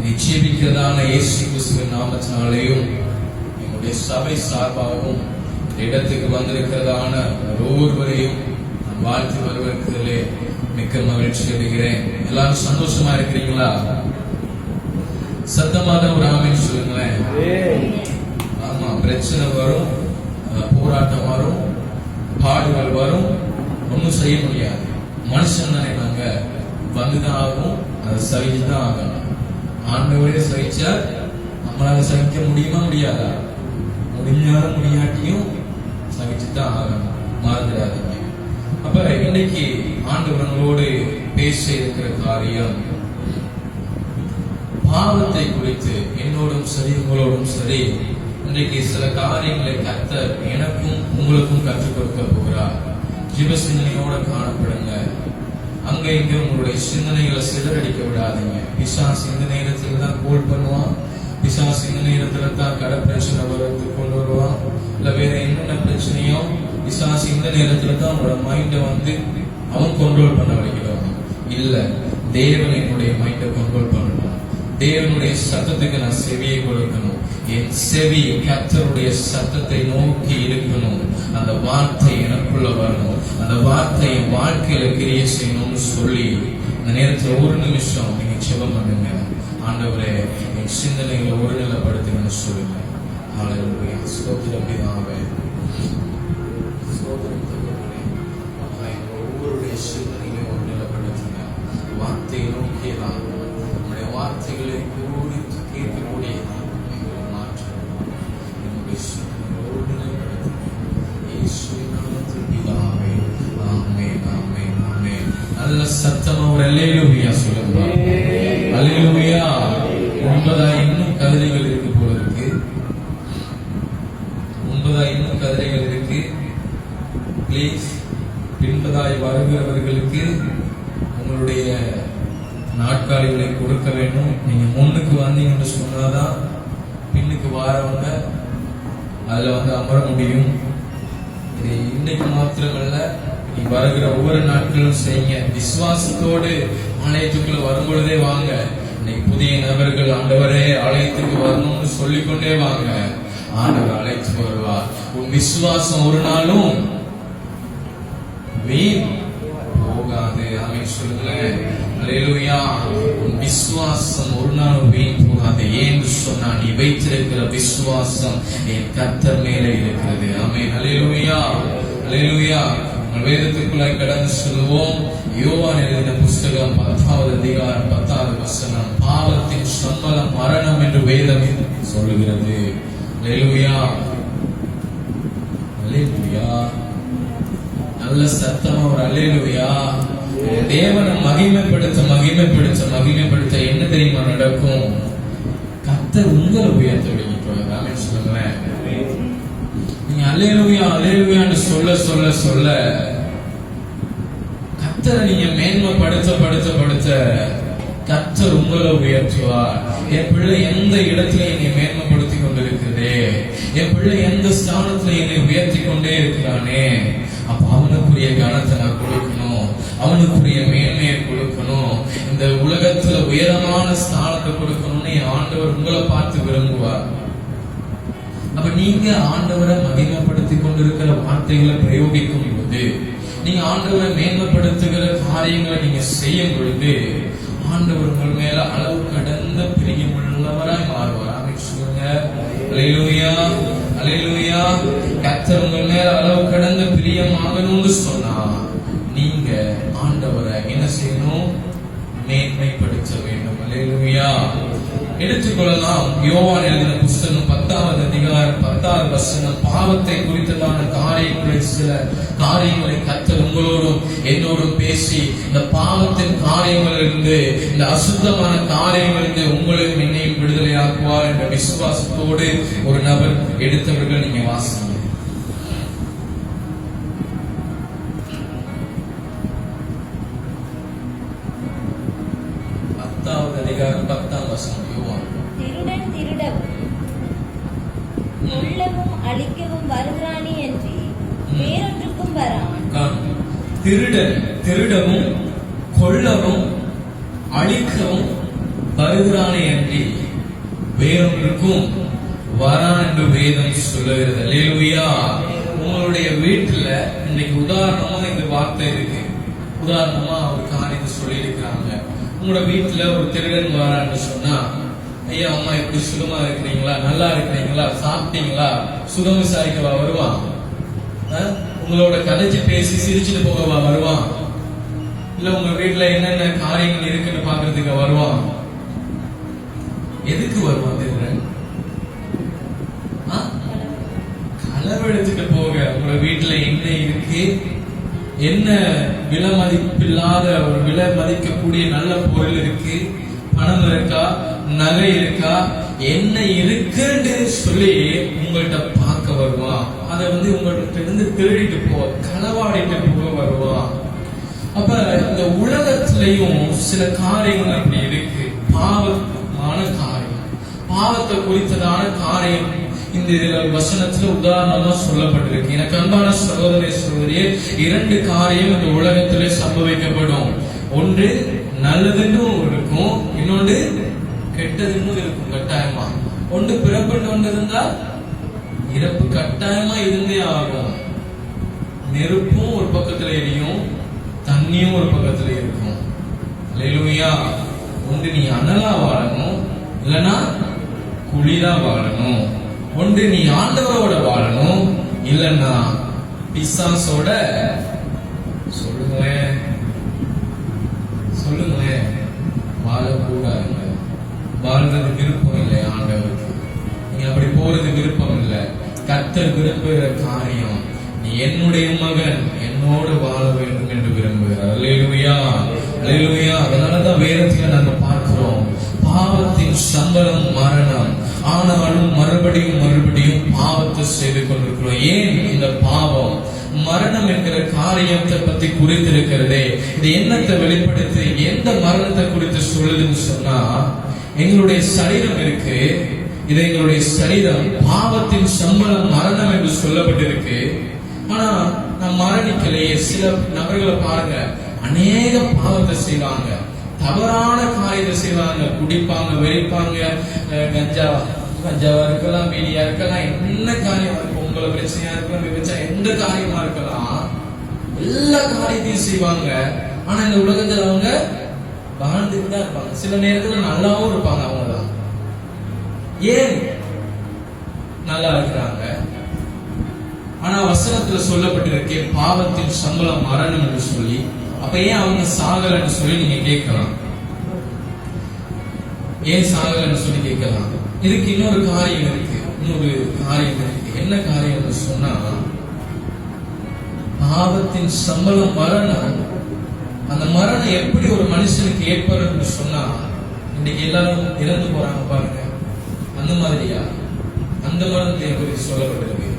நிச்சயிக்கிறதான இயேசு கிறிஸ்துவின் நாமத்தினாலேயும் எங்களுடைய சபை சார்பாகவும் இடத்துக்கு வந்திருக்கிறதான ஒவ்வொருவரையும் நான் வாழ்த்து வருவதிலே மிக்க மகிழ்ச்சி அடைகிறேன். எல்லாரும் சந்தோஷமா இருக்கிறீங்களா? சத்தமாக ஒரு ஆமென் சொல்லுங்களேன். ஆமா, பிரச்சனை வரும், போராட்டம் வரும், பாடுகள் வரும், ஒன்னும் செய்ய முடியாது. மனுஷன் தானே, நாங்க வந்துதான் ஆகும், அதை சகிச்சுதான் ஆகணும். ஆண்டவரே சகிச்சா நம்மளால சகிக்க முடியுமா? முடியாதா? முடிஞ்சாலும் முடியாட்டியும் சகிச்சுதான் ஆகணும், மறந்துடாதீங்க. அப்ப இன்னைக்கு ஆண்டவர்களோடு பேச இருக்கிற காரியம் பாவத்தை குறித்து. என்னோடும் சரி, உங்களோடும் சரி, இன்றைக்கு சில காரியங்களை கர்த்தர் எனக்கும் உங்களுக்கும் கற்றுக் கொடுக்க போகிறார். ஜீவ சிந்தனையோட காணப்படுங்க. அங்க இங்க உங்களுடைய சிந்தனைகளை சிதறடிக்க விடாதீங்க. பிசாசு இந்த நேரத்துல தான் கோல் பண்ணுவான், பிசாசு இந்த நேரத்துல தான் கடை பிரச்சனை வரத்து கொண்டு வருவான், இல்ல வேற என்னென்ன பிரச்சனையோ பிசாசு இந்த நேரத்துல தான் உங்களோட மைண்டை வந்து அவன் கண்ட்ரோல் பண்ண வைக்கிறான். இல்ல, தேவன் என்னுடைய மைண்டை கண்ட்ரோல் பண்ணணும். தேவனுடைய சத்தத்துக்கு நான் செவியை கொடுக்கணும். என் செவி கர்த்தருடைய சத்தத்தை நோக்கி இருக்கணும். அந்த வார்த்தை எனக்குள்ள வரணும். அந்த வார்த்தை என் வாழ்க்கையில கிரியை செய்யணும்னு சொல்லி இந்த நேரத்தில் ஒரு நிமிஷம் நீங்க ஜெபம் பண்ணுங்க. ஆண்டவரே, என் சிந்தனைகளை ஒருநிலைப்படுத்துங்கன்னு சொல்லுங்க. ஹல்லேலூயா. ஸ்தோத்திரம் பிதாவே, ஸ்தோத்திரம் தகப்பனே. ஒவ்வொருடைய சிந்தனைகளையும் ஒருநிலைப்படுத்துங்க. வார்த்தையை நோக்கியதான் நம்முடைய வார்த்தைகளை குறித்து கேட்கக்கூடிய மாற்றம் என்னுடைய சிந்தனை ஒருநிலைப்படுத்துங்க. இயேசுவின் நாமத்தில் பிதாவே, ஆமென், ஆமென், ஆமென். நல்ல சத்தமா ஒரு அல்லேலூயா சொல்லுங்க. அல்லேலூயா. ஒன்பதாய் இன்னும் கதிரைகள் இருக்கு போல இருக்கு. ஒன்பதாய் இன்னும் கதிரைகள் இருக்கு. பிளீஸ், பின்பதாய் வருகிறவர்களுக்கு உங்களுடைய நாட்காலிகளை கொடுக்க வேண்டும். நீங்க முன்னுக்கு வந்தீங்கன்னு சொன்னாதான் பின்னுக்கு வாரவங்க அதுல வந்து அமர முடியும். இது இன்னைக்கு மாத்திரமல்ல, நீ வருகிற ஒவ்வொரு நாட்களும் செய்யுங்க. விசுவாசத்தோடு ஆலயத்துக்குள்ள வரும் பொழுதே வாங்க. இன்னைக்கு புதிய நபர்கள் ஆண்டவரே ஆலயத்துக்கு வரணும்னு சொல்லிக்கொண்டே வாங்க. ஆண்டவர் அழைத்து வருவார். உன் விசுவாசம் ஒரு நாளும் வீண் போகாது. ஆமென் சொல்லுங்களேன். அல்லேலூயா. உன் விசுவாசம் ஒரு நாளும் வீண் போகாது. ஏன்னு சொன்னா, நீ வைத்திருக்கிற விசுவாசம் என் கர்த்தர் மேலே இருக்கிறது. ஆமென். அல்லேலூயா, அல்லேலூயா. வேதத்துக்குள்ள கடந்து சொல்லுவோம். யோவான் எழுதின புஸ்தகம் 10வது அதிகாரம் 10வது வசனம். பாவத்தின் சம்பளம் மரணம் என்று வேதம் சொல்லுகிறது. அல்லேலூயா, அல்லேலூயா. நல்ல சத்தமா ஒரு அல்லேலூயா. தேவனை மகிமைப்படுத்த மகிமைப்படுத்த மகிமைப்படுத்த என்ன தெரியுமா நடக்கும்? கர்த்தர் உங்களை உயர்த்த வைக்கிறார். ஆமென் சொல்லுங்களேன். நீங்க அல்லேலூயா அல்லேலூயான்னு சொல்ல சொல்ல சொல்ல கர்த்தரை நீங்க மேன்மைப்படுத்த படுத்த படுத்த கர்த்தர் உங்களை உயர்த்துவார். என் பிள்ளை எந்த இடத்துல என்னை மேன்மைப்படுத்திக் கொண்டிருக்கிறதே, என் பிள்ளை எந்த ஸ்தானத்துல என்னை உயர்த்தி கொண்டே இருக்கிறானே, அப்ப அவனுக்குரிய கனத்தை நான் கொடுக்கணும், அவனுக்குரிய மேன்மையை கொடுக்கணும், இந்த உலகத்துல உயரமான ஸ்தானத்தை கொடுக்கணும்னு என் ஆண்டவர் உங்களை பார்த்து விரும்புவார். அப்ப நீங்க ஆண்டவரை மகிமைப்படுத்திக் கொண்டிருக்கிற வார்த்தைகளை பிரயோகிக்கும் பொழுது, நீங்க ஆண்டவரை மேன்மைப்படுத்துகிற காரியங்களை நீங்க செய்யும் பொழுது, ஆண்டவர் உங்கள் மேல அளவு கடந்த பிரியமுள்ளவராய் மாறுவார். ஆமென் சொல்லுங்க. அல்லேலூயா, அல்லேலூயா. கர்த்தர் உங்கள் மேல அளவு கடந்த பிரியமாகணும்னு சொன்னா, நீங்க ஆண்டவரை என்ன செய்யணும்? மேன்மைப்படுத்த வேண்டும். அல்லேலூயா. எடுத்துக்கொள்ளலாம். யோவான் எழுதின புஸ்தகம் 10வது அதிகாரம் 10வது வசனம். பாவத்தை குறித்ததான காரியங்களை, சில காரியங்களை கர்த்தர் உங்களோடும் என்னோடும் பேசி, இந்த பாவத்தின் காரியங்களிலிருந்து, இந்த அசுத்தமான காரியங்களிலிருந்து உங்களையும் என்னையும் விடுதலையாக்குவார் என்ற விசுவாசத்தோடு ஒரு நபர் எடுத்தவர்கள் நீங்க வாசிங்க. அதிகாரம் 10ஆம் வசனம். திருடன் திருடவும் கொல்லவும் அழிக்கவும் வருகிறானே என்று வேறொன்றுக்கும் வரான். திருடன் திருடவும் கொல்லவும் அழிக்கவும் வருகிறானே அன்றி வேறொன்றுக்கும் வரான் என்று வேதம் சொல்லுகிறது. அல்லேலூயா. உங்களுடைய வீட்டுல இன்னைக்கு உதாரணமா இந்த வார்த்தை இருக்கு. உதாரணமா ஒரு காரியத்தை சொல்லி இருக்கிறாங்க. உங்களோட வீட்டுல ஒரு திருடன் வரான்னு சொன்னா, ஐயா அம்மா எப்படி சுகமா இருக்கிறீங்களா, நல்லா இருக்கிறீங்களா, சாப்பிட்டீங்களா, சுகம் விசாரிக்கவா வருவான்? உங்களோட கதைச்சு பேசி சிரிச்சுட்டு போகவா வருவான்? இல்ல உங்க வீட்டுல என்னென்ன காரியங்கள் இருக்குன்னு பாக்குறதுக்கு வருவான்? எதுக்கு வருவான் திருடன்? களவெடுத்துட்டு போக. உங்க வீட்டுல என்ன இருக்கு, என்ன விலை மதிப்பில்லாத ஒரு விலை மதிக்கக்கூடிய நல்ல பொருள் இருக்கு, பணம் இருக்கா, நகை இருக்கா, என்ன இருக்குன்னு சொல்லி உங்கள்கிட்ட பார்க்க வருவான். அதை உங்கள்கிட்ட இருந்து திருடிட்டு போ, களவாடிட்டு போக வருவான். அப்ப இந்த உலகத்திலையும் சில காரியங்கள் அப்படி இருக்கு. பாவமான காரியம், பாவத்தை குறித்ததான காரியம் இந்த வசனத்துல உதாரணமா சொல்லப்பட்டிருக்கு. எனக்கு அன்பான சகோதர சகோதரியே, 2 காரியம் இந்த உலகத்திலே சம்பவிக்கப்படும். ஒன்று நல்லதுன்னு இருக்கும், இன்னொன்று கெட்டதுன்னு இருக்கும். கட்டாயமா ஒன்று பிறப்புன்னு ஒன்று இருந்தா இறப்பு கட்டாயமா இருந்தே ஆகும். நெருப்பும் ஒரு பக்கத்துல எரியும், தண்ணியும் ஒரு பக்கத்துல இருக்கும். அல்லேலூயா. ஒன்று நீ அனலா வாழணும், இல்லைன்னா குளிரா வாழணும். ஒன்று நீ ஆண்டவரோட வாழணும், இல்லைன்னா பிசாசோட. சொல்லுங்களேன் சொல்லுங்களேன். வாழக்கூடாதுங்க. வாழ்றது விருப்பம் இல்லை ஆண்டவருக்கு. நீங்க அப்படி போறது விருப்பம் இல்லை. கர்த்தர் விரும்புகிற காரியம், நீ என்னுடைய மகன், என்னோடு வாழ வேண்டும் என்று விரும்புகிறார். அல்லேலூயா, அல்லேலூயா. அதனாலதான் வேதத்துல நாங்க பார்க்கிறோம், பாவத்தின் சம்பளம் மரணம், ஆனாலும் மறுபடியும் மறுபடியும் பாவத்தை செய்து கொண்டிருக்கிறோம். ஏன் இந்த பாவம் மரணம் என்கிற காரியத்தை பத்தி குறித்திருக்கிறதே, இது என்னத்தை வெளிப்படுத்தி எந்த மரணத்தை குறித்து சொல்லுதுன்னு சொன்னா, எங்களுடைய சரீரம் இருக்கு. இது எங்களுடைய சரீரம் பாவத்தின் சம்பளம் மரணம் என்று சொல்லப்பட்டிருக்கு. ஆனா நாம் மரணிக்கலையே. சில நபர்களை பாருங்க, அநேக பாவத்தை செய்வாங்க, தவறான காரியத்தை செய்வாங்க, குடிப்பாங்க, வெறிப்பாங்க, கஞ்சாவா இருக்கலாம், வீடியா இருக்கலாம், என்ன காரியமா இருக்கும், உங்களை பிரச்சனையா இருக்கலாம், விபச்சாரம், எந்த காரியமா இருக்கலாம், எல்லா காரியத்தையும் செய்வாங்க. ஆனா இந்த உலகத்துல அவங்க வாழ்ந்துட்டு தான் இருப்பாங்க. சில நேரத்துல நல்லாவும் இருப்பாங்க. அவங்கதான் ஏன் நல்லா இருக்கிறாங்க? ஆனா வசனத்துல சொல்லப்பட்டிருக்கே பாவத்தின் சம்பளம் மரணம் என்று சொல்லி. அப்ப ஏன் அவங்க சாகலன்னு சொல்லி நீங்க கேட்கலாம். ஏன் சாகலன்னு சொல்லி கேட்கலாம். இதுக்கு இன்னொரு காரியம் இருக்கு. என்ன காரியம் சொன்னா, பாவத்தின் சம்பளம் மரணம். அந்த மரணம் எப்படி ஒரு மனுஷனுக்கு ஏற்படுன்னு சொன்னா, இன்னைக்கு எல்லாரும் இறந்து போறாங்க பாருங்க, அந்த மாதிரியா? அந்த மரணத்தை குறித்து சொல்லப்பட்டிருக்கு.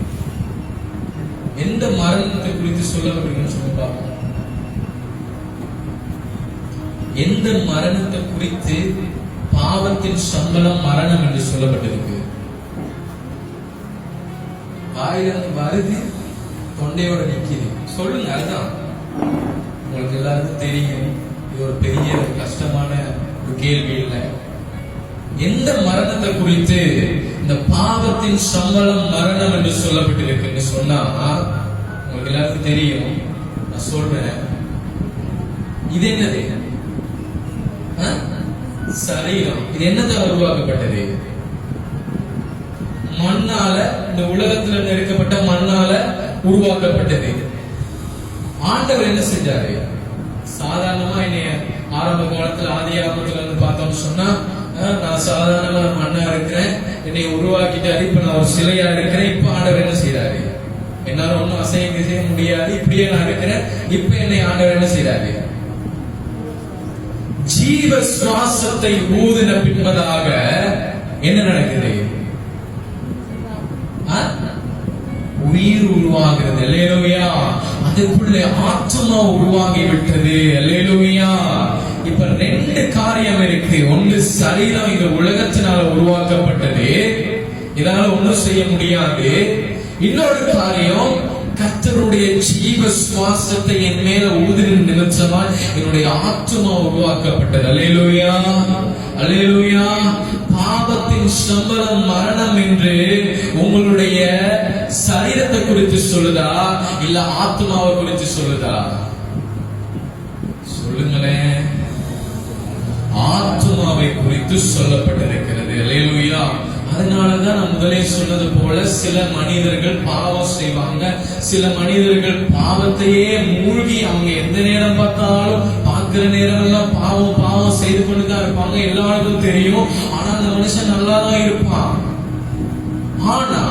எந்த மரணத்தை குறித்து சொல்லப்பட்டிருக்குன்னு சொல்லி பார்ப்போம். எந்த மரணத்தை குறித்து பாவத்தின் சம்பளம் மரணம் என்று சொல்லப்பட்டிருக்கு? வாயிலிருந்து வருது, தொண்டையோட நிக்குது. சொல்லுங்க. அதுதான் உங்களுக்கு எல்லாருக்கும் தெரியும். இது ஒரு பெரிய கஷ்டமான ஒரு கேள்வி இல்லை. எந்த மரணத்தை குறித்து இந்த பாவத்தின் சம்பளம் மரணம் என்று சொல்லப்பட்டிருக்குன்னு சொன்னா உங்களுக்கு எல்லாருக்கும் தெரியும். நான் சொல்றேன். இது என்னது? சரீரம். இது என்னதால் உருவாக்கப்பட்டது? மண்ணால, இந்த உலகத்துல நெருக்கப்பட்ட மண்ணால உருவாக்கப்பட்டது. ஆண்டவர் என்ன செஞ்சாரு? சாதாரணமா என்னைய ஆரம்ப காலத்துல ஆதி ஆரம்பத்துல இருந்து பார்த்தோம்னு சொன்னா, நான் சாதாரணமா மண்ணா இருக்கிறேன், என்னை உருவாக்கிட்டாரு, இப்ப நான் ஒரு சிலையா இருக்கிறேன். இப்ப ஆண்டவர் என்ன செய்யறாரு? என்னால ஒன்னும் செய்ய முடியாது, இப்படியே நான் இருக்கிறேன். இப்ப என்னை ஆண்டவர் என்ன செய்யறாரு? ஜீவ சுவாசத்தை ஊதின பின்பதாக என்ன நடக்குது? உயிர் உருவாகிறது. அல்லேலூயா. அதுக்குள்ளே ஆத்மா உருவாகி விட்டது. அல்லேலூயா. இப்ப 2 காரியம் இருக்கு. ஒன்று சரீரம் இந்த உலகத்தினால உருவாக்கப்பட்டது, இதனால ஒன்றும் செய்ய முடியாது. இன்னொரு காரியம், கர்த்தருடைய ஜீவ சுவாசத்தை என் மேல ஊதின நிமித்தமாய் என்னுடைய ஆத்மா உருவாக்கப்பட்டது. அல்லேலூயா. அல்லேலூயா. பாவத்தின் சம்பளம் மரணம் என்று உங்களுடைய சரீரத்தை குறித்து சொல்லுதா, இல்ல ஆத்மாவை குறித்து சொல்லுதா? சொல்லுங்களேன். ஆத்மாவை குறித்து சொல்லப்பட்டிருக்கிறது. அல்லேலூயா. அதனாலதான் நான் முதலே சொன்னது போல சில மனிதர்கள் பாவம் செய்வாங்க, சில மனிதர்கள் பாவத்தையே மூழ்கி அவங்க எந்த நேரம் பார்த்தாலும் பார்க்கிற நேரம் எல்லாம் பாவம் பாவம் செய்து கொண்டுதான் இருப்பாங்க. எல்லாருக்கும் தெரியும். ஆனா அந்த மனுஷன் நல்லாதான் இருப்பான். ஆனா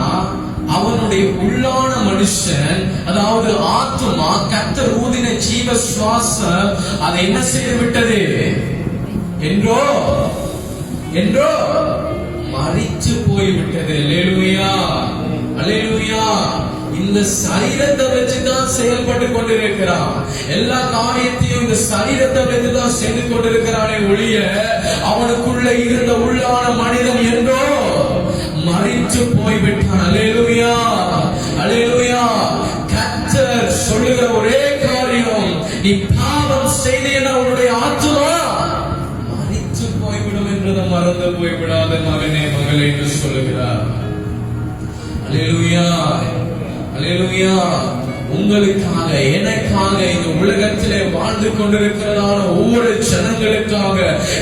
அவனுடைய உள்ளான மனுஷன், அதாவது ஆத்மா, கர்த்தர் ஊதின ஜீவ சுவாசம் அதை என்ன செய்து விட்டது என்றோ மரித்து போய்விட்டது. அல்லேலூயா, அல்லேலூயா. இந்த சரீரத்தை வச்சுதான் செயல்பட்டு கொண்டிருக்கிறான். எல்லா காரியத்தையும் இந்த சரீரத்தை வச்சுதான் செய்து கொண்டிருக்கிறானே ஒழிய அவனுக்குள்ள இருந்த உள்ளான மனிதன் என்றோ மரித்து போய்விட்டான். அல்லேலூயா, அல்லேலூயா. கர்த்தர் சொல்லுகிற ஒரே காரியம், நீ பாவம் செய்தேனா உன்னுடைய ஆத்துமா மரித்து போய்விடும் என்றதை மறந்து போய்விடாத மகனே மகளே என்று சொல்லுகிறார். அல்லேலூயா, அல்லேலூயா. உங்களுக்காக எனக்காக இந்த உலகத்திலே வாழ்ந்து கொண்டிருக்கிறதான ஒவ்வொரு ஜனங்களுக்காக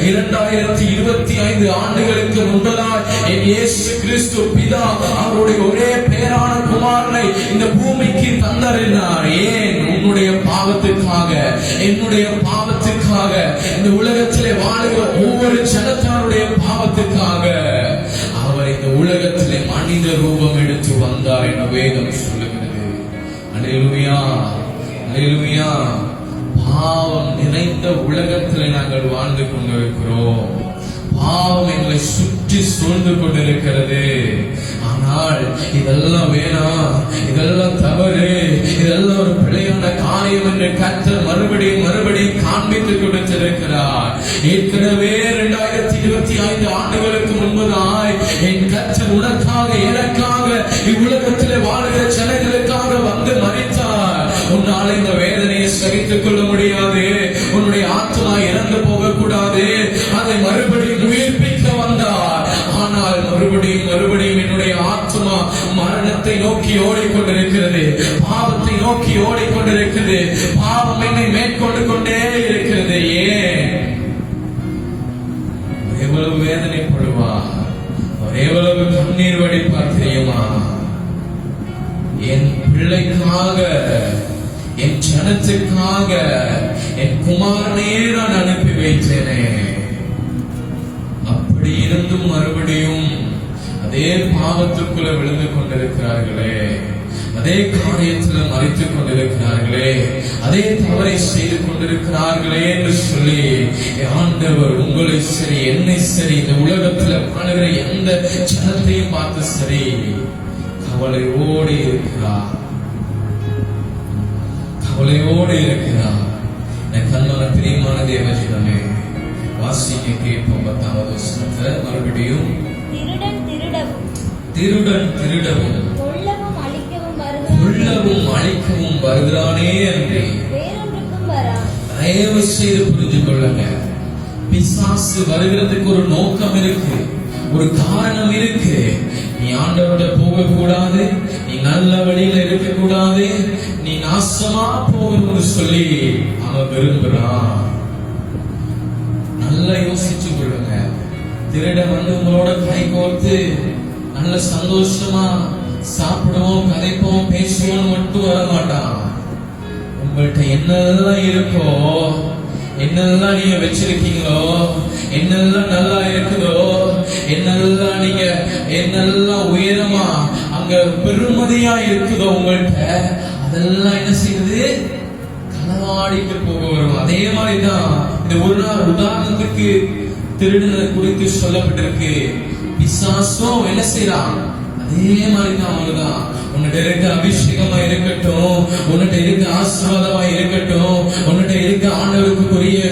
2025 ஆண்டுகளுக்கு முன்பதாய் என் இயேசு கிறிஸ்து பிதா அவருடைய ஒரே பேரான குமாரனை இந்த பூமிக்கு தந்தறினார். ஏன்? உன்னுடைய பாவத்துக்காக, என்னுடைய பாவத்துக்காக, இந்த உலகத்திலே வாழுகிற ஒவ்வொரு ஜனத்தாருடைய பாவத்துக்காக அவர் இந்த உலகத்திலே மனித ரூபம் எடுத்து வந்தார் என வேதம் சொல்லுகிறது. அல்லேலூயா, அல்லேலூயா. பாவம் நிறைந்த உலகத்திலே நாங்கள் வாழ்ந்து கொண்டிருக்கிறோம். பாவம் எங்களை சுற்றி சூழ்ந்து கொண்டிருக்கிறது. ஆனால் இதெல்லாம் வேணாம், இதெல்லாம் தவறு, இதெல்லாம் ஒரு பிழையான காரியம் என்று கர்த்தர் மறுபடியும் மறுபடியும் காண்பித்துக் கொடுத்திருக்கிறார். ஏற்கனவே 2025 ஆண்டுகளுக்கு முன்பதாய் என் கர்த்தர் உனக்காக எனக்காக இவ்வுலகத்திலே வாழ்கிற ஜனங்களுக்காக வந்து மரித்தார். உன்னால் இந்த வேதனையை சகித்துக் கொள்ள முடியாது. உன்னுடைய ஆத்மா இறந்து போகக்கூடாது. அதை மறுபடியும் உயிர்ப்பிக்க வந்தார். ஆனால் மறுபடியும் மறுபடியும் என்னுடைய ஆத்மா மரணத்தை நோக்கி ஓடிக்கொண்டிருக்கிறது, பாவத்தை நோக்கி ஓடிக்கொண்டிருக்கிறது. பாவம் என்னை மேற்கொண்டு கொண்டே இருக்கிறது. ஏன்? எவ்வளவு வேதனைப்படுவா, எவ்வளவு கண்ணீர் வடிப்பார் தெரியுமா? என் பிள்ளைக்காக, என் ஜனத்துக்காக என் குமாரனே நான் அனுப்பி வைத்தேனே. அப்படி இருந்தும் மறுபடியும் அதே பாவத்துக்குள்ள விழுந்து கொண்டிருக்கிறார்களே, அதே காரியத்தில் மறைத்துக் கொண்டிருக்கிறார்களே, அதே தவறை செய்து கொண்டிருக்கிறார்களே என்று சொல்லி ஆண்டவர் உங்களை சரி, என்னை சரி, இந்த உலகத்தில் வாழ்கிற எந்த ஜனத்தையும் பார்த்து சரி கவலையோடு இருக்கிறார், கவலையோடு இருக்கிறார். கண்மன பிரியமான தேவஜனமே, வாசிக்க கேட்போம் 10வது வசனத்தை மறுபடியும். திருடன் திருடவும் கொல்லவும் அழிக்கவும் வருகிறானே அன்றி வேறொன்றுக்கும் வரான். தயவு செய்து புரிந்து கொள்ளுங்க, பிசாசு வருகிறதுக்கு ஒரு நோக்கம் இருக்கு, ஒரு காரணம் இருக்கு. நீ ஆண்டவரோட போக கூடாது, நீ நல்ல வழியில இருக்க கூடாது, நீ நாசமா போகணும்னு சொல்லி அவன் விரும்புறான். நல்லா யோசிச்சு கொள்ளுங்க. திருட வந்து உங்களோட கை கோர்த்து நல்ல சந்தோஷமா சாப்பிடுவோம், கதைப்போம், பேசுவோம் மட்டும் வர மாட்டான். உங்கள்கிட்ட என்னெல்லாம் இருக்கோ, என்னெல்லாம் நீங்க வச்சிருக்கீங்களோ, என்னெல்லாம் நல்லா இருக்குதோ, என்னெல்லாம் நீங்க என்னெல்லாம் உயரமா அங்க பெருமதியா இருக்குதோ உங்கள்கிட்ட, அதெல்லாம் என்ன செய்யுது? களவாடிட்டு போக வரும். அதே மாதிரிதான் இந்த ஒரு நாள் உதாரணத்துக்கு திருடுனதை குறித்து சொல்லப்பட்டிருக்கு. பிசாசும் என்ன செய்யறான்? அதே மாதிரிதான் அவனுதான். உன்கிட்ட இருக்க அபிஷேகமா இருக்கட்டும், உன்கிட்ட இருக்க ஆசீர்வாதமா இருக்கட்டும், உன்கிட்ட இருக்க ஆண்டவருக்கு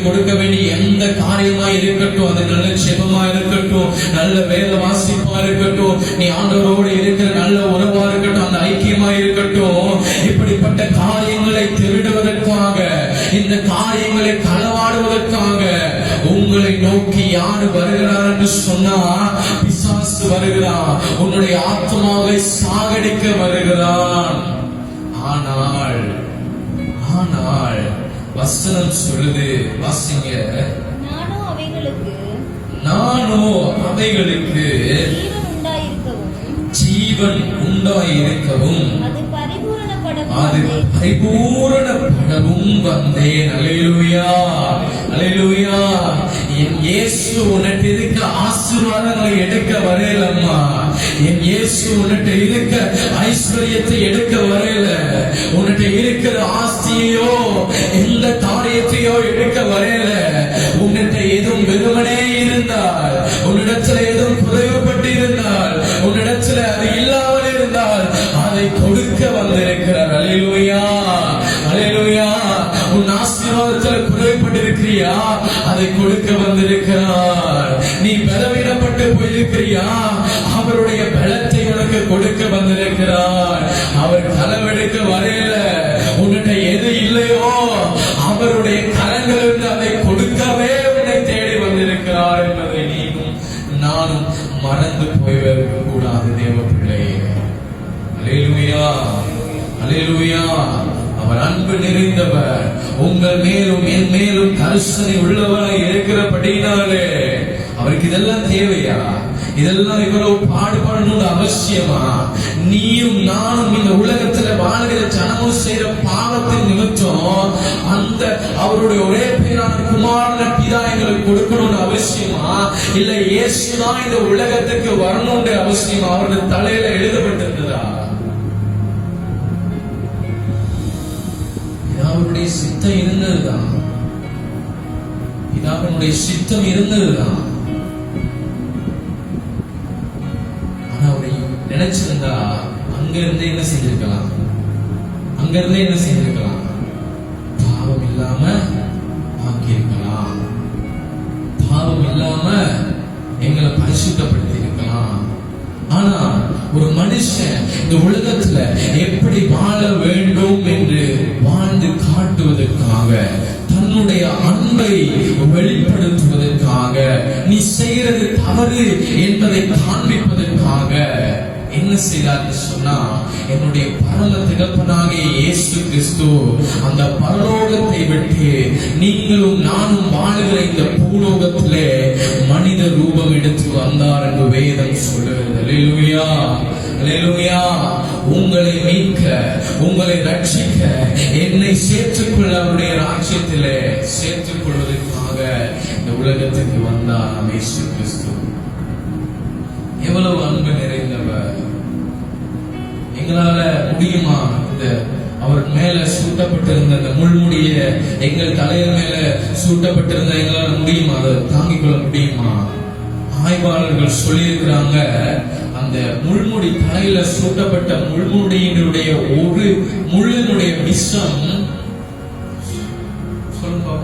கொடுக்க வேண்டிய எந்த காரியமா இருக்கட்டும், அது நல்ல ஜெபமா இருக்கட்டும், நல்ல வேத வாசிப்பா இருக்கட்டும், நீ ஆண்டவரோடு இருக்கிற நல்ல உறவா இருக்கட்டும், அந்த ஐக்கியமா இருக்கட்டும், இப்படிப்பட்ட காரியங்களை திருடுவதற்காக, இந்த காரியங்களை களவாடுவதற்காக உங்களை நோக்கி நோக்கி யாரு வருகிறார் என்று சொன்னா பிசாசு வருகிறான், உன்னுடைய ஆத்மாவை சாகடிக்க வருகிறான். ஆனால் வசனம் சொல்லுது, வாசிங்க. நானோ அவைகளுக்கு ஜீவன் உண்டாயிருக்கவும் அது பரிபூரணப்படவும் வந்தேன். அல்லேலூயா, அல்லேலூயா. என் இயேசு உன்னிட்ட இருக்க ஆசீர்வாதங்களை எடுக்க வரையிலம்மா. என் இயேசு உன்னிட்ட இருக்க ஐஸ்வர்யத்தை எடுக்க வரையில, உன்னிட்ட இருக்கிற ஆஸ்தியையோ எந்த காரியத்தையோ எடுக்க வரையில. உன்னிட்ட எதுவும் வெறுமனே இருந்தால், உன்னிடத்துல எதுவும் குறைவுபட்டு இருந்தால், உன்னிடத்துல அது இல்லாமல் இருந்தால் அதை கொடுக்க வந்திருக்கிறார். அல்லேலூயா, அல்லேலூயா. உன் ஆசீர்வாதத்தில் குறைவுபட்டிருக்கிறியா? அதை கொடுக்க வந்திருக்கிறார். நீ பலவீனப்பட்டு போயிருக்கிறியா? அவருடைய பலத்தை உனக்கு கொடுக்க வந்திருக்கிறார். அவர் களவெடுக்க வரையில உன்னிட்ட எது இல்லையோ அவருடைய கரங்களிலிருந்து அதை கொடுக்கவே உன்னை தேடி வந்திருக்கிறார் என்பதை நீயும் நானும் மறந்து போய்விடக் கூடாது தேவ பிள்ளையே. அல்லேலூயா, அல்லேலூயா. அவர் அன்பு நிறைந்தவர், உங்கள் மேலும் என் மேலும் கரிசனை உள்ளவராய் இருக்கிறபடினாலே அவருக்கு இதெல்லாம் தேவையா? இதெல்லாம் இவ்வளவு பாடுபடணும்னு அவசியமா? நீயும் நானும் இந்த உலகத்துல வாழ்கிற ஜனமும் செய்யற பாவத்தின் நிமித்தம் அந்த அவருடைய ஒரே பேரான குமாரன பிதா எங்களுக்கு கொடுக்கணும்னு அவசியமா? இல்ல இயேசுதான் இந்த உலகத்துக்கு வரணும்ன்ற அவசியமா? அவருடைய தலையில எழுதப்பட்டிருந்ததா? பிதாவுடைய சித்தம் இருந்ததுதான், பிதாவினுடைய சித்தம் இருந்ததுதான். ஆனா அவரை நினைச்சிருந்தா அங்க இருந்து என்ன செஞ்சிருக்கலாம்? அங்க இருந்து என்ன செஞ்சிருக்கலாம்? பாவம் இல்லாம ஆக்கியிருக்கலாம், பாவம் இல்லாம எங்களை பரிசுத்தப்படுத்தி இருக்கலாம். ஆனா ஒரு மனுஷன் இந்த உலகத்துல எப்படி வாழ வேண்டும் என்று வாழ்ந்து காட்டுவதற்காக, தன்னுடைய அன்பை வெளிப்படுத்துவதற்காக, நீ செய்கிறது தவறு என்பதை காண்பிப்பதற்காக என்ன செய்தார்னு சொன்னா, என்னுடைய பரம தகப்பனாகிய இயேசு கிறிஸ்து அந்த பரலோகத்தை விட்டு நீங்களும் நானும் வாழுகிற இந்த பூலோகத்திலே மனித ரூபம் எடுத்து வந்தார் என்று வேதம் சொல்லுகிறது. அல்லேலூயா, அல்லேலூயா. உங்களை மீட்க, உங்களை ரட்சிக்க, என்னை சேர்த்துக்கொள்ள, அவருடைய ராஜ்யத்திலே சேர்த்துக் கொள்வதற்காக இந்த உலகத்துக்கு வந்தார் இயேசு கிறிஸ்து. எவ்வளவு அன்பு நிறைந்தவர்! எங்களால முடியுமா இந்த அவர் மேல சூட்டப்பட்டிருந்த அந்த முள்முடிய எங்கள் தலைவர் மேல சூட்டப்பட்டிருந்த எங்களால முடியுமா? அதை தாங்கிக் கொள்ள முடியுமா? ஆய்வாளர்கள் சொல்லியிருக்கிறாங்க, அந்த முள்முடி தலையில சூட்டப்பட்ட முள்முடியினுடைய ஒரு முள்ளினுடைய விஷம், சொல்லுங்க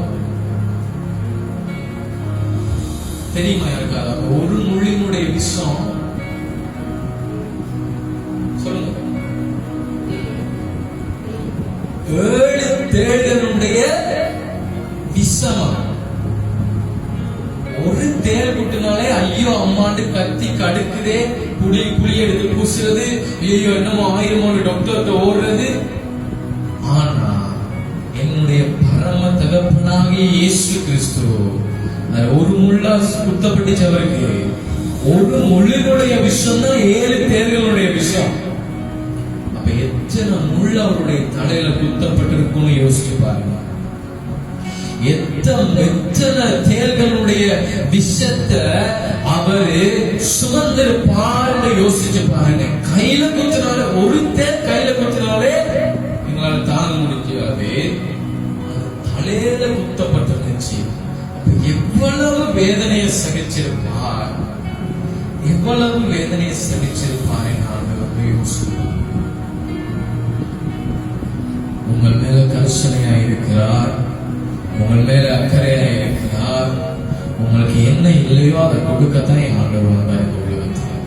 தெரியுமா யாருக்காக? ஒரு முள்ளினுடைய விஷம், சொல்லுங்க, 7 தேள்களுடைய விஷம். ஒரு தேள் குட்டினாலே ஐயோ அம்மாண்டு கத்தி கடுக்குதே, புளி எடுத்து பூசுறது, ஐயோ என்னமோ ஆயிரமோ டாக்டர்கிட்ட ஓடுறது. ஆனா என்னுடைய பரம தகப்பனாகிய இயேசு கிறிஸ்து ஒரு முள்ளா குத்தப்பட்டுச்சவருக்கு, ஒரு முள்ளினுடைய விஷம் தான் 7 தேள்களுடைய விஷம். அப்ப எத்தனை முள் அவருடைய தலையில குத்தப்பட்டிருக்கும்னு யோசிச்சு பாருங்க. எத்தனை தேள்களுடைய விஷத்தை அவரு சுமந்திருப்பார்னு யோசிச்சு பாருங்க. கையில குத்தினாலே, ஒரு தேள் கையில குத்தினாலே எங்களால தாங்க முடியாது, தலையில குத்தப்பட்டிருந்துச்சு. எவ்வளவு வேதனையை சகிச்சிருப்பார், எவ்வளவு வேதனையை சகிச்சிருப்பார் என்று யோசிப்பார். உங்கள் மேல கரிசனையா இருக்கிறார், உங்கள் மேல அக்கறையா இருக்கிறார். உங்களுக்கு என்ன இல்லையோ அதை கொடுக்கத்தான் ஆண்டவர் வந்தார் இந்த உலகத்தில்.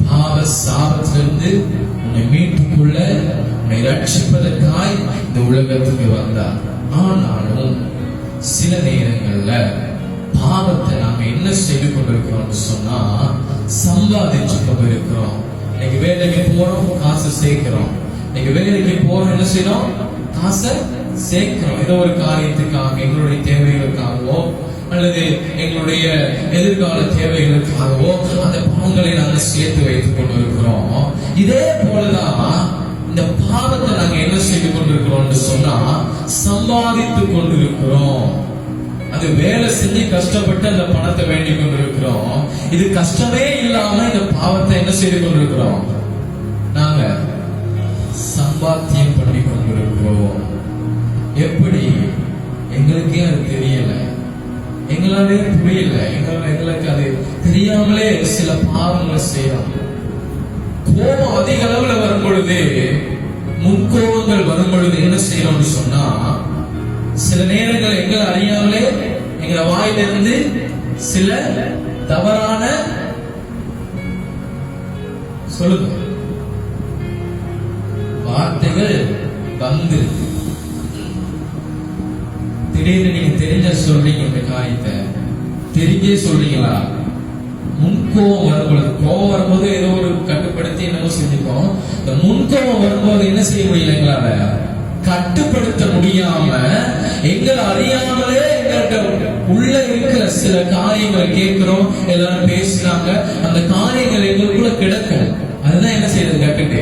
பாவ சாபத்திலிருந்து உன்னை மீட்டுக்குள்ள, உன்னை ரட்சிப்பதற்காய் இந்த உலகத்துக்கு வந்தார். ஆனாலும் சில நேரங்கள்ல பாவத்தை நாங்க என்ன செய்து கொண்டிருக்கிறோம் சொன்னா சம்பாதிச்சு கொண்டிருக்கிறோம். இன்னைக்கு வேலைக்கு போறோம், காசு சேர்க்கிறோம். இன்னைக்கு வேலைக்கு போறோம், என்ன செய்யறோம்? காசை சேர்க்கிறோம். ஏதோ ஒரு காரியத்துக்காக, எங்களுடைய தேவைகளுக்காகவோ அல்லது எங்களுடைய எதிர்கால தேவைகளுக்காகவோ அந்த பணங்களை நாங்கள் சேர்த்து வைத்துக் கொண்டிருக்கிறோம். இதே போலதான் இந்த பாவத்தை நாங்க என்ன செய்து கொண்டிருக்கிறோம் சொன்னா சம்பாதித்துக் கொண்டிருக்கிறோம். அது வேலை செஞ்சு கஷ்டப்பட்டு அந்த பணத்தை வேண்டிக் கொண்டிருக்கிறோம். இது கஷ்டமே இல்லாம இந்த பாவத்தை என்ன செய்து கொண்டிருக்கிறோம்? நாங்க சம்பாத்தியம் பண்ணி கொண்டிருக்கிறோம். எப்படி? எங்களுக்கே அது தெரியல, எங்களாலே புரியல. எங்களுக்கு அது தெரியாமலே சில பாவங்களை செய்யறோம். கோபம் அதிக அளவுல வரும் பொழுது, முன்கோபங்கள் வரும் பொழுது என்ன செய்யறோம்னு சொன்னா சில நேரங்கள் எங்களை அறியாமலே எங்க வாயிலிருந்து சில தவறான சொல்லுங்க வார்த்தைகள் வந்து திடீர்னு நீங்க தெரிஞ்ச சொல்றீங்க. இந்த காரியத்தை தெரிஞ்சே சொல்றீங்களா? முன்கோபம் வரும்பொழுது, கோபம் வரும்போது ஏதோ ஒரு கட்டுப்படுத்தி என்னவோ செஞ்சுக்கோம். இந்த முன்கோபம் வரும்போது என்ன செய்ய முடியல, எங்களால கட்டுப்படுத்த முடியாம எங்களை அறியாமலே எங்கள்கிட்ட உள்ள இருக்கிற சில காரியங்களை கேட்கிறோம். எல்லாரும் பேசினாங்க, அந்த காரியங்கள் எங்களுக்குள்ள கிடக்கும். அதுதான் என்ன செய்யறது? கட்டுட்டு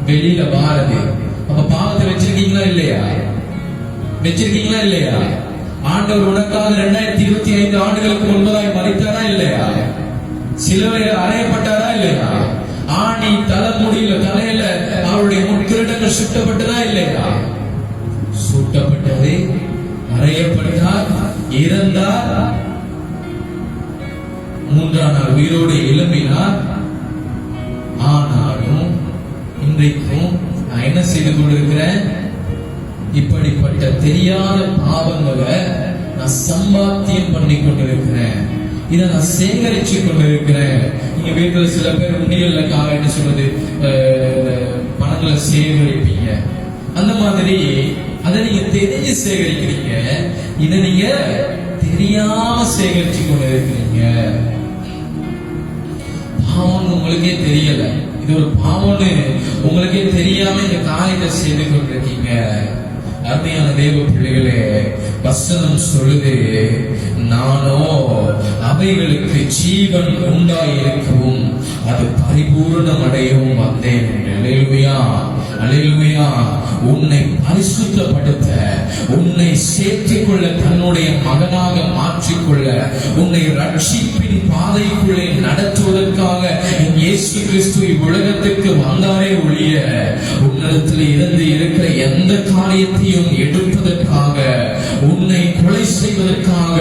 வெளியில வாரது. அப்ப பாவத்தை வச்சிருக்கீங்களா இல்லையா? வச்சிருக்கீங்களா இல்லையா? ஆண்டவர் உனக்காக 2025 ஆண்டுகளுக்கு முன்பதாய் மரித்தாரா இல்லையா? சிலுவையில் அறையப்பட்டாரா இல்லையா? ஆணி தலைமுடியில தலையில அவருடைய முட்கிரீடங்கள் சுட்டப்பட்டதா இல்லையா? சுட்டப்பட்டது, அறையப்பட்டார், இறந்தார், 3ஆம் நாள் உயிரோடு எழும்பினார். ஆனாலும் இன்றைக்கும் நான் என்ன செய்து கொண்டிருக்கிறேன்? இப்படிப்பட்ட தெரியாத பாவங்களை நான் சம்பாத்தியம் பண்ணி கொண்டிருக்கிறேன். இதை நான் சேகரிச்சு கொண்டிருக்கிறேன். நீங்க வீட்டுல சில பேர் உண்டியல்ல என்ன சொல்றது, பணங்களை சேகரிப்பீங்க. அந்த மாதிரி அதை நீங்க தெரிஞ்சு சேகரிக்கிறீங்க. இதை நீங்க தெரியாம சேகரிச்சு கொண்டிருக்கிறீங்க. பாவம் உங்களுக்கே தெரியல, இது ஒரு பாவம்னு உங்களுக்கே தெரியாம இந்த காரியத்தை செய்து கொண்டிருக்கீங்க. அருமையான தேவ பிள்ளைகளே, வசனம் சொல்லுது, நானோ அவைகளுக்கு ஜீவன் உண்டாயிருக்கவும் அது பரிபூர்ணம் அடையவும் வந்தேன். அல்லேலூயா, அல்லேலூயா. உன்னை பரிசுத்தப்படுத்த, உன்னை சேர்த்துக் கொள்ள, தன்னுடைய மகனாக மாற்றிக்கொள்ள, உன்னை ரட்சிப்பின் பாதைக்குள்ளே நடத்துவதற்காக இயேசு கிறிஸ்து இவ்வுலகத்துக்கு வந்தாரே ஒழிய உன்னிடத்தில் இருந்து இருக்கிற எந்த காரியத்தையும் எடுப்பதற்காக, உன்னை கொலை செய்வதற்காக,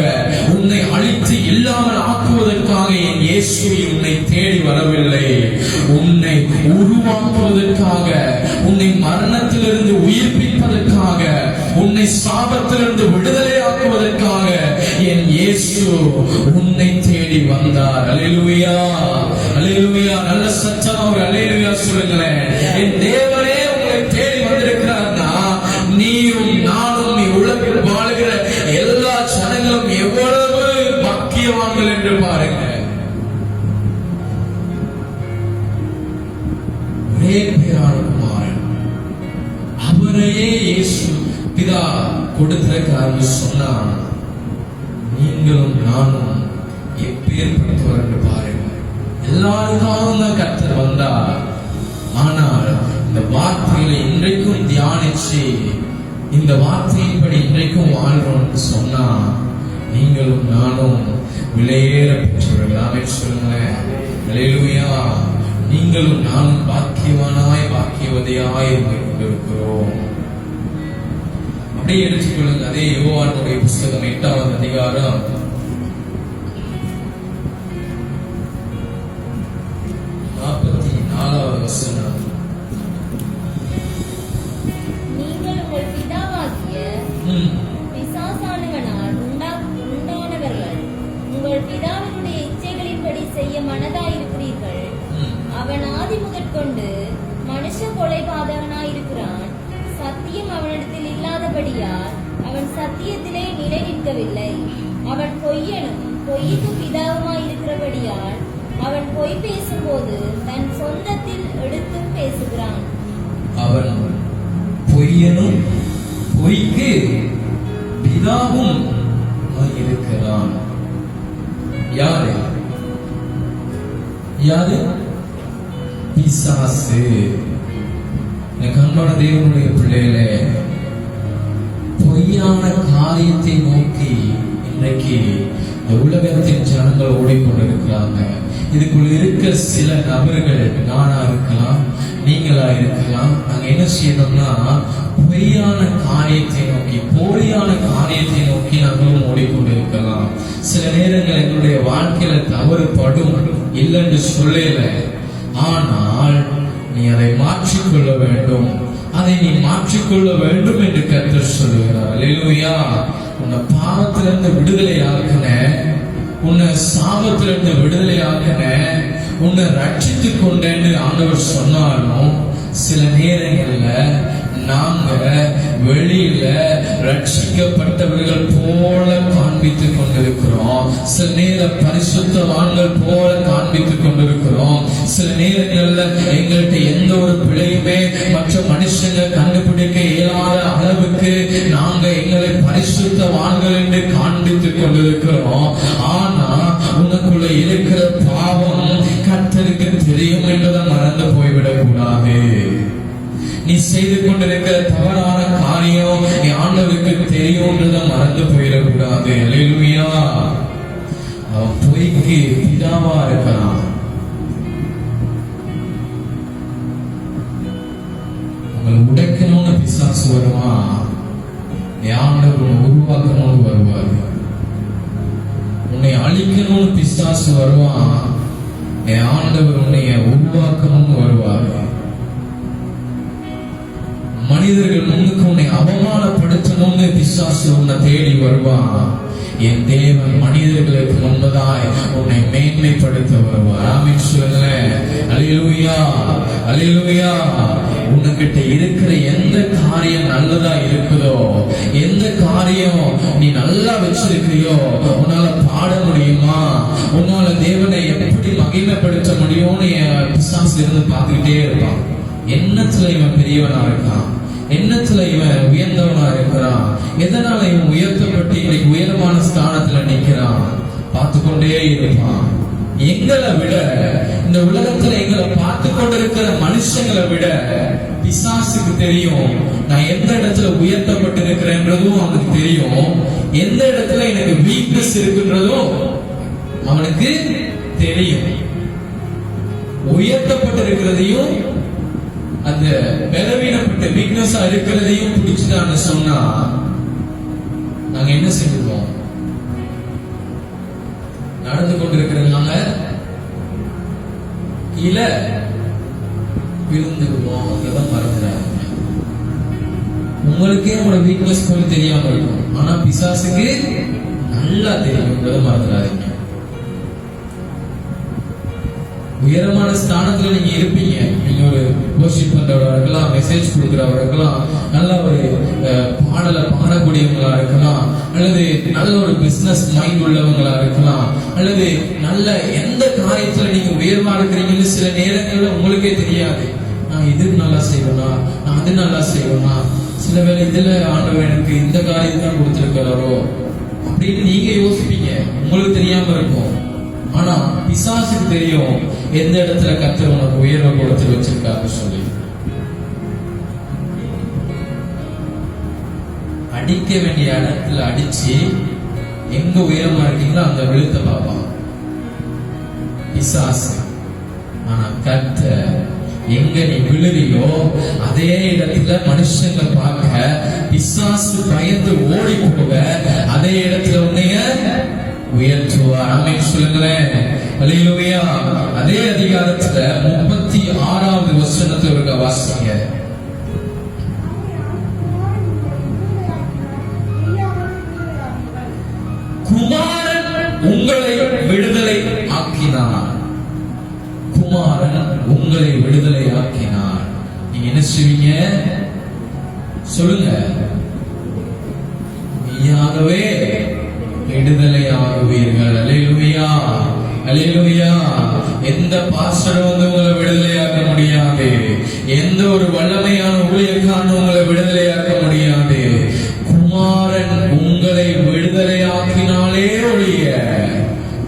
உன்னை அழித்து இல்லாமல் ஆக்குவதற்காக என் இயேசு உன்னை தேடி வரவில்லை. உன்னை உருவாக்குவதற்காக, உன்னை மரணத்திலிருந்து உயிர்ப்பிப்பதற்காக, உன்னை சாபத்திலிருந்து விடுதலை ஆக்குவதற்காக என் இயேசு உன்னை தேடி வந்தார். அல்லேலூயா, அல்லேலூயா. நல்ல சத்தமா ஒரு அல்லேலூயா சொல்லுங்களேன். என் தேவனே உங்களை தேடி வந்திருக்கிறார்னா, நீயும் நானும் நீ உலகில் வாழுகிற எல்லா ஜனங்களும் எவ்வளவு பாக்கியவான்கள் என்று பாருங்க. ஒரே பேரான குமாரன், அவரையே இயேசு பிதா கொடுத்திருக்கிறார் சொன்னா, நீங்களும் நானும் எப்பேற்பட்டவர் என்று பாருங்க. எல்லாருக்காகவும் தான் கர்த்தர் வந்தார். ஆனால் இந்த வார்த்தைகளை இன்றைக்கும் தியானிச்சு, இந்த வார்த்தையின்படி இன்றைக்கும் வாழ்றோம்னு சொன்னா, நீங்களும் நானும் விலையேற பெற்றவர்கள். சொல்லுங்களேன், அல்லேலூயா. நீங்களும் நானும் பாக்கியவானாய் பாக்கியவதையாய் இருந்து கொண்டிருக்கிறோம். அப்படியே எடுத்துக்கொள்ளுங்க. அதே யோவானுடைய புஸ்தகம் 8ஆம் அதிகாரம் 44வது வசனம். நீங்கள் உங்கள் பிதாவாகிய பிசாசானவனால் உண்டானவர்கள், உங்கள் பிதாவினுடைய இச்சைகளின்படி செய்ய மனதாயிருக்கிறீர்கள். அவன் ஆதி முதற்கொண்டு மனுஷ கொலைபாதகனாயிருக்கிறான். சத்தியம் அவனிடத்தில் இல்லாதபடியால் அவன் சத்தியத்திலே நிலை நிற்கவில்லை. அவன் பொய்யனும் பொய்க்கு பிதாவுமாயிருக்கிறபடியால் அவன் பொய் பேசும்போது தன் சொந்தத்தில் எடுத்தும் பேசுகிறான். அவன் பொய்யனும் பொய்க்கு பிதாவும் இருக்கிறான். யாரு யாரு? பிசாசு. அன்பான தேவனுடைய பிள்ளைகளே, பொய்யான காரியத்தை நோக்கி இன்றைக்கு இந்த உலகத்தின் ஜனங்கள் ஓடிக்கொண்டிருக்கிறாங்க. இதுக்குள்ள இருக்க சில நபர்கள், நானா இருக்கலாம், நீங்களா இருக்கலாம். நாங்க என்ன செய்யணும்னா பொய்யான காரியத்தை நோக்கி, போலியான காரியத்தை நோக்கி நாங்களும் ஓடிக்கொண்டிருக்கலாம். சில நேரங்கள் எங்களுடைய வாழ்க்கையில தவறுபடும், இல்லைன்னு சொல்லல. ஆனால் நீ அதை மாற்றிக்கொள்ள வேண்டும், அதை நீ மாற்றிக்கொள்ள வேண்டும் என்று கர்த்தர் சொல்லுகிறார். அல்லேலூயா. உன்னை பாவத்திலிருந்து விடுதலை ஆக்கின, உன்னை சாபத்திலிருந்து விடுதலை ஆக்கின, உன்னை ரட்சித்துக் கொண்டேன்னு ஆண்டவர் சொன்னாலும் சில நேரங்கள்ல நாங்க வெளியில ரட்சிக்கப்பட்டவர்கள் போல காண்பித்துக் கொண்டிருக்கிறோம். சில நேரம் பரிசுத்தவான்கள் போல காண்பித்துக் கொண்டிருக்கிறோம். சில நேரங்கள்ல எங்கள்கிட்ட எந்த ஒரு பிழையுமே மற்ற மனுஷங்க கண்டுபிடிக்க இயலாத அளவுக்கு நாங்க எங்களை பரிசுத்தவான்கள் என்று காண்பித்துக் கொண்டிருக்கிறோம். ஆனா உனக்குள்ள இருக்கிற பாவம் கர்த்தருக்கு தெரியும் என்பதை மறந்து போய்விடக் கூடாது. நீ செய்து கொண்டிருக்கிற தவறான காரியம் நீ ஆண்டவருக்கு தெரியும்ன்றத மறந்து போயிடக்கூடாது. அல்லேலூயா. அவன் பொய்க்கு பிதாவா இருக்கிறான். உங்களை உடைக்கணும்னு பிசாசு வருவான், நீ ஆண்டவர் உருவாக்கணும்னு வருவாரு. உன்னை அழிக்கணும்னு பிசாசு வருவான், நீ ஆண்டவர் உன்னைய உருவாக்கணும்னு வருவாரு. மனிதர்கள் முன்னுக்கு உன்னை அவமானப்படுத்தணும்னு பிசாசு உன்னை தேடி வருவான். என் தேவன் மனிதர்களுக்கு முன்பதாய் உன்னை மேன்மைப்படுத்த வருவார். ஆமென் சொல்லுங்களேன். அல்லேலூயா, அல்லேலூயா. உன்கிட்ட இருக்கிற எந்த காரியம் நல்லதா இருக்குதோ, எந்த காரியம் நீ நல்லா வச்சிருக்கிறியோ, உன்னால பாட முடியுமா, உன்னால தேவனை எப்படி மகிமைப்படுத்த முடியும்னு பிசாசு இருந்து பார்த்துக்கிட்டே இருப்பான். எண்ணத்துல இவன் பெரியவனா இருக்கான், எண்ணத்துல இவன் உயர்ந்தவனா இருக்கிறான், எதனால இவன் உயர்த்தப்பட்டு இன்னைக்கு உயரமான ஸ்தானத்துல நிற்கிறான் பார்த்து கொண்டே இருப்பான். எங்களை விட, இந்த உலகத்துல எங்களை பார்த்து கொண்டிருக்கிற மனுஷங்களை விட பிசாசுக்கு தெரியும் நான் எந்த இடத்துல உயர்த்தப்பட்டு இருக்கிறேன்றதும் அவனுக்கு தெரியும், எந்த இடத்துல எனக்கு வீக்னஸ் இருக்குன்றதும் அவனுக்கு தெரியும். உயர்த்தப்பட்டிருக்கிறதையும் அந்த பலவீனப்பட்ட வீக்னஸா இருக்கிறதையும் பிடிச்சுட்டான்னு சொன்னா நாங்க என்ன செஞ்சிருவோம்? நடந்து கொண்டிருக்கிறதுனால கீழே விழுந்துருவோம். அதெல்லாம் மறந்துடாங்க. உங்களுக்கே உங்களோட வீக்னஸ் கொஞ்சம் தெரியாம இருக்கும், ஆனா பிசாசுக்கு நல்லா தெரியும். மறந்துடாதீங்க. உயரமான ஸ்தானத்துல நீங்க இருப்பீங்க. நீங்க ஒரு வொர்ஷிப் பண்றவரா இருக்கலாம், மெசேஜ் கொடுக்கிறவரா இருக்கலாம், நல்ல ஒரு பாடலை பாடக்கூடியவங்களா இருக்கலாம், அல்லது நல்ல ஒரு பிசினஸ் மைண்ட் உள்ளவங்களா இருக்கலாம், அல்லது நல்ல எந்த காரியத்துல நீங்க உயர்வா இருக்கிறீங்கன்னு சில நேரங்கள்ல உங்களுக்கே தெரியாது. நான் இது நல்லா செய்வேனா, நான் அது நல்லா செய்வேனா, சில வேளை இதுல ஆண்டவர் எனக்கு இந்த காரியத்தை தான் கொடுத்திருக்கிறாரோ அப்படின்னு நீங்க யோசிப்பீங்க. உங்களுக்கு தெரியாம இருக்கும். ஆனா பிசாசுக்கு தெரியும் எந்த இடத்துல கர்த்தர் உனக்கு உயர்வை கொடுத்து வச்சிருக்காரு சொல்லி. அடிக்க வேண்டிய இடத்துல அடிச்சு எங்க உயரமா இருக்கீங்களோ அந்த விழுத்த பார்ப்பான் பிசாசு. ஆனா கர்த்தர் எங்க நீ விழுறியோ அதே இடத்துல மனுஷங்க பார்க்க பிசாசு பயந்து ஓடி போக அதே இடத்துல உன்னைய உயர்த்துவார். ஆமென் சொல்லுங்களேன். அல்லேலூயா. அதே அதிகாரத்துல 36வது வசனத்தை ஒரு வாசிங்க. குமாரன் உங்களை விடுதலை ஆக்கினார். குமாரன் உங்களை விடுதலை ஆக்கினார். நீங்க என்ன செய்வீங்க சொல்லுங்க? மெய்யாகவே விடுதலையாகுவீர்கள். அல்லேலூயா, அல்லேலூயா. எந்த பாஸ்டரும் உங்களை விடுதலையாக்க முடியாது. எந்த ஒரு வல்லமையான ஊழியக்காரனும் உங்களை விடுதலையாக்க முடியாது. குமாரன் உங்களை விடுதலையாக்கினாலே ஒழிய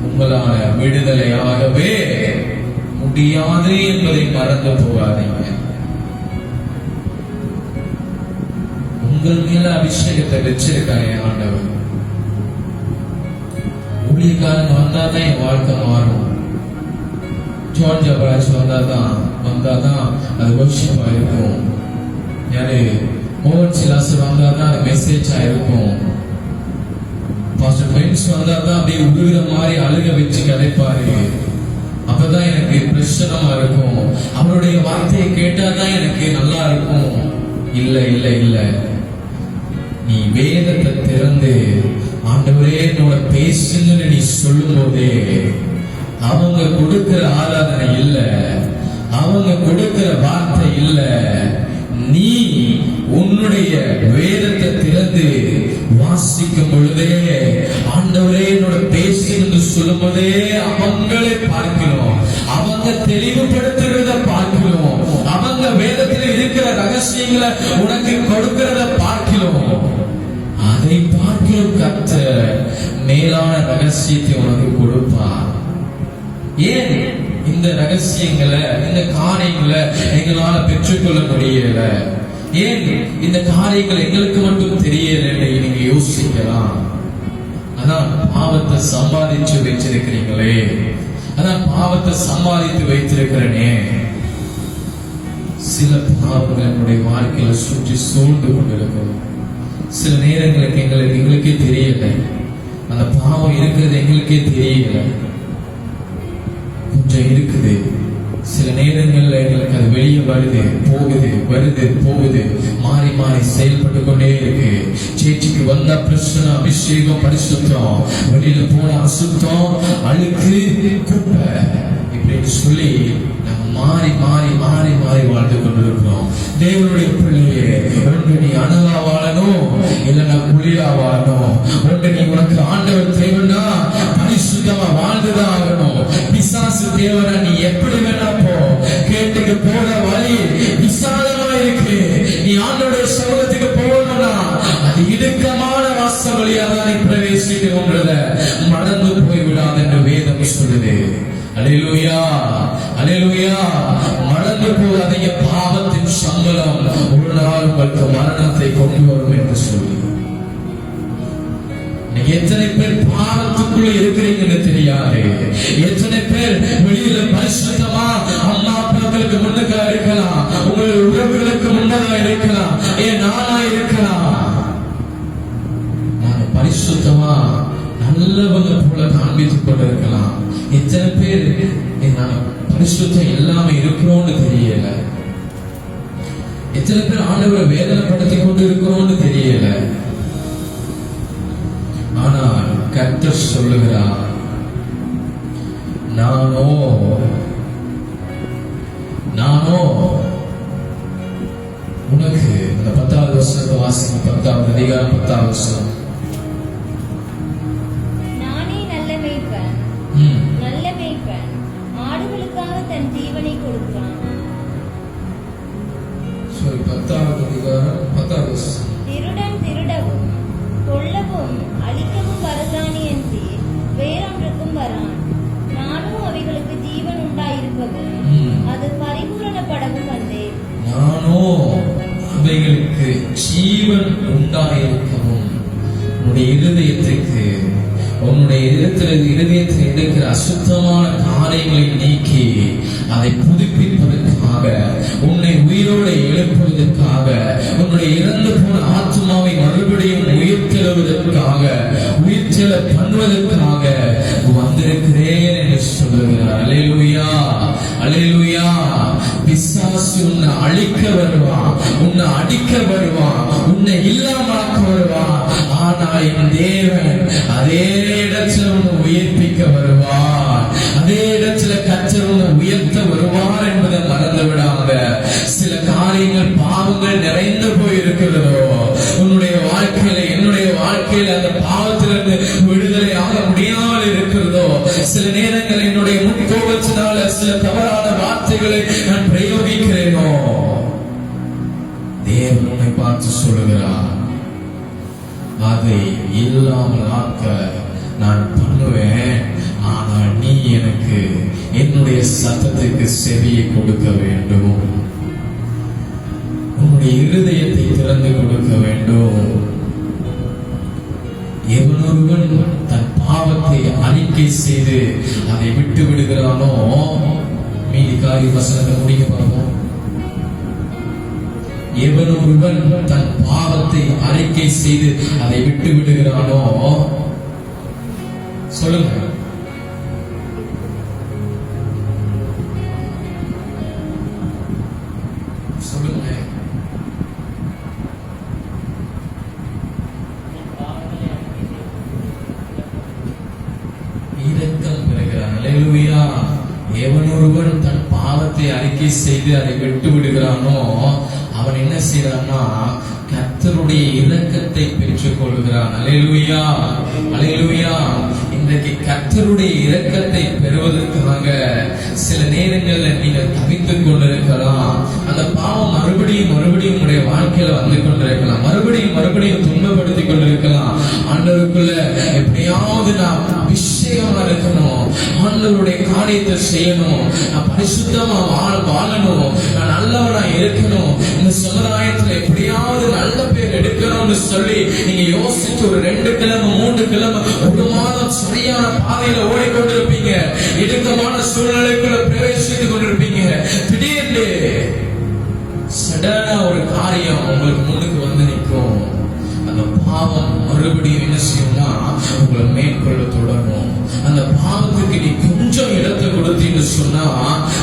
உங்களால விடுதலையாகவே முடியாது என்பதை மறந்து போகாதீங்க. உங்கள் மேல அபிஷேகத்தை வச்சிருக்காங்க ஆண்டவர். ஊழியக்காரன் வந்தாதான் என் வாழ்க்கை மாறும். ஜான் ஜபராஜ் வந்தாதான் அது வர்ஷிப்பா இருக்கும். யாரு மோகன் சிலாஸ் வந்தாதான் அது மெசேஜா இருக்கும். பாஸ்டர் ஃப்ரெண்ட்ஸ் வந்தாதான் அப்படியே உருகிற மாதிரி அழுக வச்சு கிடைப்பாரு. அப்பதான் எனக்கு பிரச்சனமா இருக்கும். அவருடைய வார்த்தையை கேட்டாதான் எனக்கு நல்லா இருக்கும். இல்ல இல்ல இல்ல, நீ வேதத்தை திறந்து ஆண்டவரே என்னோட பேசுங்கன்னு நீ சொல்லும் போதே அவங்க கொடுக்கிற ஆராதனை இல்ல, அவங்க கொடுக்கிற வார்த்தை இல்ல, நீ உன்னுடைய வேதத்தை திறந்து வாசிக்கும் பொழுதே ஆண்டவரே என்னோட பேசுன்னு சொல்லும் போதே அவங்களே பார்க்கிறோம். அவங்க தெளிவுபடுத்துறத பார்க்கிறோம். அவங்க வேதத்தில் இருக்கிற ரகசியங்களை உனக்கு கொடுக்கிறத பார்க்கிறோம். அதை பார்க்கிறோம். கர்த்தர் மேலான ரகசியத்தை உனக்கு கொடுப்பார். ஏன் இந்த ரகசியங்களை, இந்த காரியங்களை எங்களால பெற்றுக்கொள்ள முடியல? ஏன் இந்த காரியங்கள் எங்களுக்கு மட்டும் தெரியல? நீங்க யோசிக்கலாம். அதான் பாவத்தை சம்பாதிச்சு வச்சிருக்கிறீங்களே, அதான் பாவத்தை சம்பாதித்து வைத்திருக்கிறனே. சில பாவங்கள் என்னுடைய வாழ்க்கையில சுற்றி சூழ்ந்து கொண்டிருக்கும். சில நேரங்களுக்கு எங்களுக்கே தெரியல, அந்த பாவம் இருக்கிறது எங்களுக்கே தெரியல. கொஞ்சம் இருக்குது. சில நேரங்கள்ல எங்களுக்கு அது வெளியே வருது, போகுது, வருது, போகுது, மாறி மாறி செயல்பட்டு கொண்டே இருக்கு. சேச்சிக்கு வந்தா பிரச்சனை, அபிஷேகம், பரிசுத்தம், வெளியில போன அசுத்தம், அழுக்கு, குப்பை, இப்படின்னு சொல்லி நம்ம மாறி மாறி மாறி மாறி வாழ்ந்து கொண்டிருக்கிறோம். தேவனுடைய பிள்ளையே, ஒன்று நீ அனலா வாழணும், இல்லைன்னா குளிரா வாழணும். ஒன்று நீ உனக்கு ஆண்டவர் தேவனா பரிசுத்தமா வாழ்ந்துதான் ஆகணும். பிசாசு தேவனா நீ எப்படி வேணா போ, கேட்டுக்கு போற வழி விசாலமா இருக்கு. நீ ஆண்டவருடைய சமூகத்துக்கு போகணும்னா அது இடுக்கமான வாசல் வழியா தான் நீ பிரவேசிக்கணும்ன்றத மறந்து போய் விடாது என்று வேதம் சொல்லுது. அல்லேலூயா, அல்லேலூயா. மறந்து போகாதீங்க. பாவத்தின் சம்பளம் ஒரு நாள் உங்களுக்கு மரணத்தை கொண்டு வரும் என்று சொல்லி. எத்தனை பேர் பாவத்துக்குள்ள இருக்கிறீங்கன்னு தெரியாது. எத்தனை பேர் வெளியில பரிசுத்தமா அம்மா அப்பாக்களுக்கு முன்னுக்கா இருக்கலாம், உங்களுடைய உறவுகளுக்கு முன்னதா இருக்கலாம், ஏன் நானா இருக்கலாம். நாங்க பரிசுத்தமா நல்லவங்க போல காண்பித்துக் கொண்டு இருக்கலாம். எத்தனை பேர் நாங்க பரிசுத்தம் எல்லாமே இருக்கிறோம்னு தெரியல. எத்தனை பேர் ஆண்டவரை வேதனைப்படுத்தி கொண்டு இருக்கிறோம்னு தெரியல. ஆனால் கர்த்தர் சொல்லுகிறார், நானோ உனக்கு அந்த 10வது வசனத்தை வாசிங்க. 10வது அதிகாரம் 10வது வசனம். நானே நல்ல மேய்ப்பன், நல்ல மேய்ப்பன் ஆடுகளுக்காக தன் ஜீவனை கொடுக்கிறான். 10வது அதிகாரம் 10வது வசனம். திருடன் திருடவும் கொல்லவும் அழிக்கவும் வருகிறானே என்று வேறொன்றுக்கும் வரான். நானும் அவைகளுக்கு ஜீவன் உண்டாயிருப்பது அது பரிபூரணப்படவும் வந்தேன். நானோ அவைகளுக்கு ஜீவன் உண்டாயிருக்கவும். உன்னுடைய இருதயத்திற்கு, உன்னுடைய இருதயத்தில் இருக்கிற அசுத்தமான காரியங்களை நீக்கி அதை புதுப்பிப்பதற்காக, உன்னை உயிரோடு எழுப்புவதற்காக, உன்னுடைய இறந்து போன ஆத்மாவை மறுபடியும் உயிர்த்தெழுவதற்காக, உயிர்த்தெழ பண்ணுவதற்காக வந்திருக்கிறேன் என்று சொல்லுகிறார். அல்லேலூயா, அல்லேலூயா. பிசாசு உன்னை அழிக்க வருவான், உன்னை அடிக்க வருவான், உன்னை இல்லாமலாக்க வருவான். ஆனால் என் தேவன் அதே இடத்துல உன்னை உயிர்ப்பிக்க வருவார். அதே இடத்துல கர்த்தர் உன்னை உயர்த்த வருவார் என்பதை மறந்து விடாத. சில காரியங்கள், பாவங்கள் நிறைந்து போய் இருக்கிறதோ உன்னுடைய வாழ்க்கையில, என்னுடைய வாழ்க்கையில அந்த பாவத்திலிருந்து விடுதலை சில தவறான வார்த்தைகளை நான் பிரயோகிக்கிறேனோ, தேவன் உன்னை பார்த்து சொல்லுகிறார், அதை இல்லாமல் ஆக்க நான் பண்ணுவேன். ஆனால் நீ எனக்கு என்னுடைய சத்தத்துக்கு செவியை கொடுக்க வேண்டும், உன்னுடைய இருதயத்தை திறந்து கொடுக்க வேண்டும். எவனொருவன் தன் பாவத்தை அறிக்கை செய்து அதை விட்டு விடுகிறானோ, மீதி காரிய வசனத்தை முடிக்க பார்ப்போம். எவனொருவன் தன் பாவத்தை அறிக்கை செய்து அதை விட்டு விடுகிறானோ, சொல்லுங்க, சொல்லுங்க. இரக்கம் பெறுகிறான். அல்லேலூயா. எவனொருவன் தன் பாவத்தை அறிக்கை செய்து அதை விட்டு விடுகிறானோ, அவன் என்ன செய்யறான்னா கர்த்தருடைய இரக்கத்தை பெற்றுக் கொள்கிறான். அல்லேலூயா, அல்லேலூயா. இன்றைக்கு கர்த்தருடைய இரக்கத்தை பெறுவதற்காக சில நேரங்கள்ல நீங்கள் தவித்துக் கொண்டிருக்கலாம். அந்த பாவம் மறுபடியும் மறுபடியும் உடைய வாழ்க்கையில வந்து கொண்டிருக்கலாம், மறுபடியும் மறுபடியும் துன்பப்படுத்திக் கொண்டிருக்கலாம். ஆண்டவருக்குள்ள எப்படியாவது நான் அபிஷேகமா இருக்கணும், ஆண்டவருடைய காரியத்தை செய்யணும், நான் பரிசுத்தமா வாழணும், நான் நல்லவனா இருக்கணும், இந்த சமுதாயத்துல எப்படியாவது நல்ல பேர் எடுக்கணும்னு சொல்லி நீங்க யோசிச்சு ஒரு 2 கிழமை 3 கிழமை 1 மாதம் சரியான பாதையில ஓடிக்கொண்டிருப்பீங்க. இடுக்கமான சூழ்நிலைக்குள்ள பிரவேசித்துக் கொண்டிருப்பீங்க. திடீர்னு சடனா ஒரு காரியம் உங்களுக்கு முன்னுக்கு வந்து நிற்கும். அந்த பாவம் மறுபடியும் என்ன செய்யும்னா உங்களை மேற்கொள்ள தொடங்கும். அந்த பாவத்துக்கு நீ கொஞ்சம் இடத்தை கொடுத்தீன்னு சொன்னா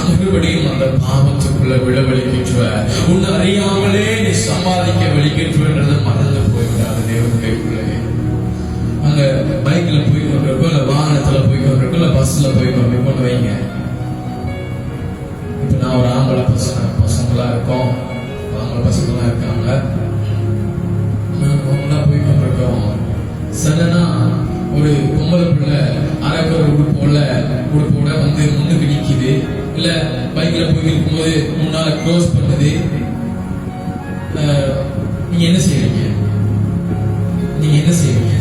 மறுபடியும் அந்த பாவத்துக்குள்ள விளவழிக்கின்ற, உன்னை அறியாமலே நீ சம்பாதிக்க வெளிக்கின்றதை மறந்து போய்விடாது. தேவனுடைய பிள்ளை அங்க பைக்ல போய் கொண்டிருக்கோம், இல்ல வாகனத்துல போய் கொண்டிருக்கோம், இல்ல பஸ்ல போய் கொண்டு வைங்க. இப்ப நான் ஒரு ஆம்பளை பசங்களா இருக்கோம், ஆம்பளை பசங்களா இருக்காங்க, போய் கொண்டிருக்கோம். சடனா ஒரு பொம்பளை பிள்ளை அரைக்குற உடுப்போட வந்து முன்னுக்கு நிக்குது, இல்ல பைக்ல போய் இருக்கும்போது முன்னால க்ளோஸ் பண்ணுது. நீங்க என்ன செய்வீங்க? நீங்க என்ன செய்வீங்க?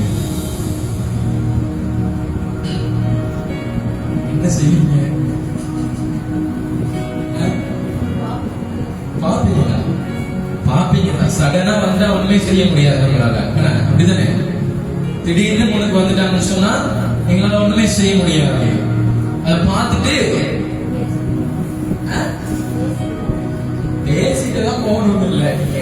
என்ன செய்வீங்க? பாப்பீங்களா? பாப்பீங்களா? சடனா வந்தா ஒண்ணுமே செய்ய முடியாது நம்மளால, அப்படிதானே? திடீர்னு உனக்கு வந்துட்டாங்கன்னு சொன்னா எங்களால ஒண்ணுமே செய்ய முடியாது. அதை பார்த்துட்டு பேசிட்டு தான் போகணும் இல்லை, நீங்க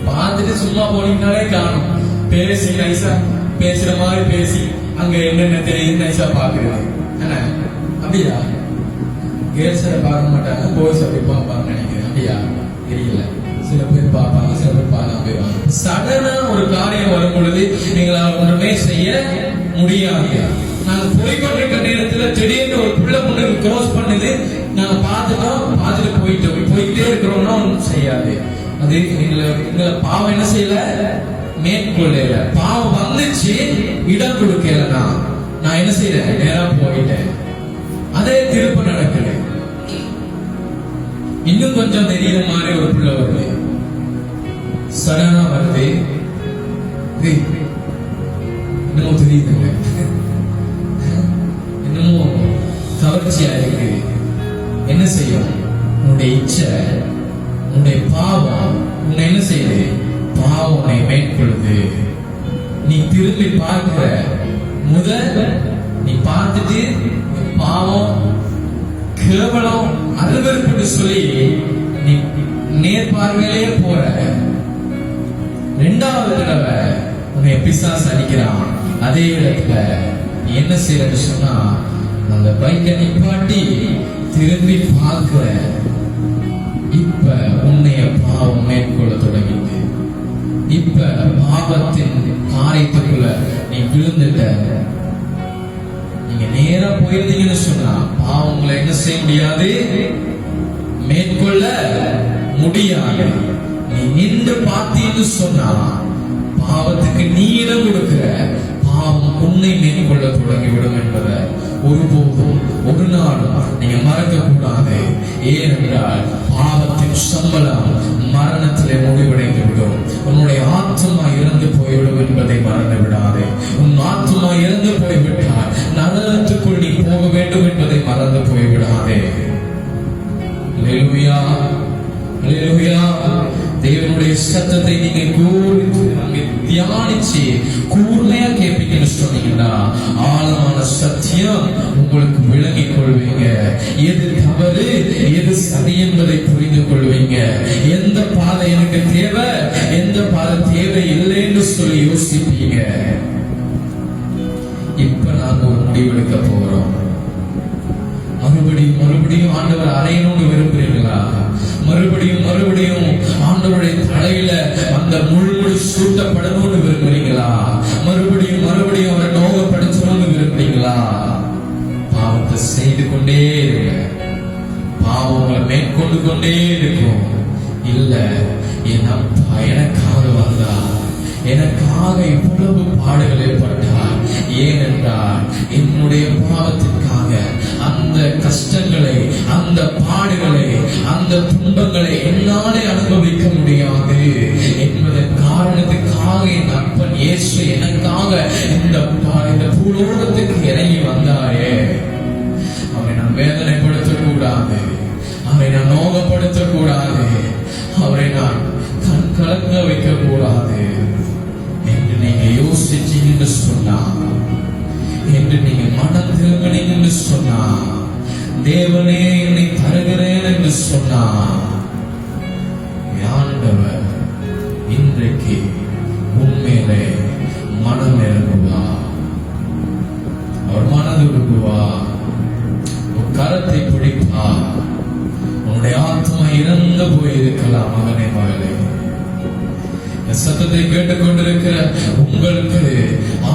பார்த்துட்டு சும்மா போனீங்கனாலே காணும். பேசி நைசா பேசுற மாதிரி பேசி அங்க என்னென்ன தெரியுது நைசா பாக்குறது. அப்படியா? கேர்ள்ஸ் பார்க்க மாட்டாங்க, பாய்ஸ் அப்படி பார்ப்பாங்க நினைக்கிறேன். அப்படியா? தெரியல. சில பேர் பார்ப்பாங்க, சில பேர் பார்க்காம போயிடுவாங்க. சடனா ஒரு காரியம் வரும் பொழுது நீங்களால் ஒன்றுமே செய்ய முடியாது. நாங்க போய்கொண்டிருக்க நேரத்துல திடீர்னு ஒரு புள்ள முன்னுக்கு க்ரோஸ் பண்ணுது, நாங்க பார்த்துட்டோம், பார்த்துட்டு போயிட்டே இருக்கிறோம்னா ஒன்றும் செய்யாது. அது எங்களை பாவம் என்ன செய்யல, மேற்கொள்ள. பாவம் வந்துச்சு, இடம் கொடுக்கலன்னா நான் என்ன செய்யறேன், நேரா போயிட்டேன். அதே திருப்ப நடக்கல. இன்னும் கொஞ்சம் தெரியுற மாதிரி ஒரு பிள்ளை வருது, சடனா வருது, இன்னமும் தெரியுதுங்க, இன்னமும் கவர்ச்சியா இருக்கு. என்ன செய்யும்? உன்னுடைய இச்சை, உன்னுடைய பாவம் உன்னை என்ன செய்யுது? பாவம் உன்னை மேற்கொள்ளுது. நீ திரும்பி பார்க்கிற முதல் நீ பார்த்துட்டு பாவம் கேவலம் அருவருப்புன்னு சொல்லி நீ நேர்பார்வையிலே போற. 2வது தடவை உன்னை பிசாசு அடிக்கிறான். அதே இடத்துல நீ என்ன செய்யறன்னு சொன்னா அந்த பைக்கை நிப்பாட்டி திரும்பி பார்க்கிற. இப்ப உன்னைய பாவம் மேற்கொள்ள தொடங்கிட்டு, இப்ப பாவத்தின் காரியத்துக்குள்ள நீ விழுந்துட்ட. நீங்க நேரா போயிருந்தீங்கன்னு சொன்னா பாவம் உங்களை என்ன செய்ய முடியாது, மேற்கொள்ள முடியாது. நீ நின்று பார்த்தீன்னு சொன்னா பாவத்துக்கு நீ இடம் கொடுக்கிற, பாவம் உன்னை மேற்கொள்ள தொடங்கிவிடும் என்பதை ஒருபோதும் ஒரு நாளும் நீங்க மறக்க கூடாது. ஏனென்றால் பாவத்தின் சம்பளம் மரணத்திலே முடிவடைந்து விடும். உன்னுடைய ஆத்மா இறந்து போய்விடும் என்பதை மறந்து விடாதே. உன் ஆத்மா இறந்து போய்விட்டால் நரகத்துக்குள் நீ போக வேண்டும் என்பதை மறந்து போய்விடாதே. அல்லேலூயா, அல்லேலூயா. தேவனுடைய சத்தத்தை நீங்க தியானிச்சு கூர்மையா கேட்பீங்கன்னு சொன்னீங்கன்னா ஆழமான சத்தியம் உங்களுக்கு விளங்கிக் கொள்வீங்க. எது தவறு எது சரி என்பதை புரிந்து கொள்வீங்க. எந்த பாதை எனக்கு தேவை எந்த பாதை தேவை இல்லைன்னு சொல்லி யோசிப்பீங்க. இப்ப நாங்க ஒரு முடிவெடுக்க போகிறோம். மறுபடியும் ஆண்டவர் அறையணும்னு விரும்புறீங்களா? மறுபடியும் ஆண்டவருடைய தலையில அந்த முள்முடி சூட்டப்படணும்னு விரும்புறீங்களா? மறுபடியும் அவரை நோகப்படுத்தணும்னு விரும்புறீங்களா? பாவத்தை செய்து கொண்டே இருங்க. பாவம் உங்களை மேற்கொண்டு கொண்டே இருக்கும். இல்ல, என் அப்பா எனக்காக வந்தார், எனக்காக இவ்வளவு பாடுகள் ஏற்பட்டார். ஏனென்றால் என்னுடைய பாவத்திற்காக அந்த கஷ்டங்களை அந்த பாடுகளை அந்த துன்பங்களை என்னாலே அனுபவிக்க முடியாது என்பதன் காரணத்துக்காக என் அப்பன் இயேசு எனக்காக இந்த பூலோகத்துக்கு இறங்கி வந்தாரே. அவரை நான் வேதனைப்படுத்தக் கூடாது, அவரை நான் நோகப்படுத்தக் கூடாது, அவரை நான் கண் கலங்க வைக்க கூடாது என்று நீங்க யோசிச்சீங்கன்னு சொன்னா, என்று நீங்க மனம் திரும்பினீங்கன்னு சொன்னா, தேவனே என்னை தருகிறேன் என்று சொன்னா, ஆண்டவர் இன்றைக்கு உண்மையிலே மனம் இறங்குவா, அவர் மனது விரும்புவா, உன் கரத்தை பிடிப்பா. உன்னுடைய ஆத்மா இறந்து போயிருக்கலாம் மகனே மகளே. சத்தத்தை கேட்டுக்கொண்டிருக்கிற உங்களுக்கு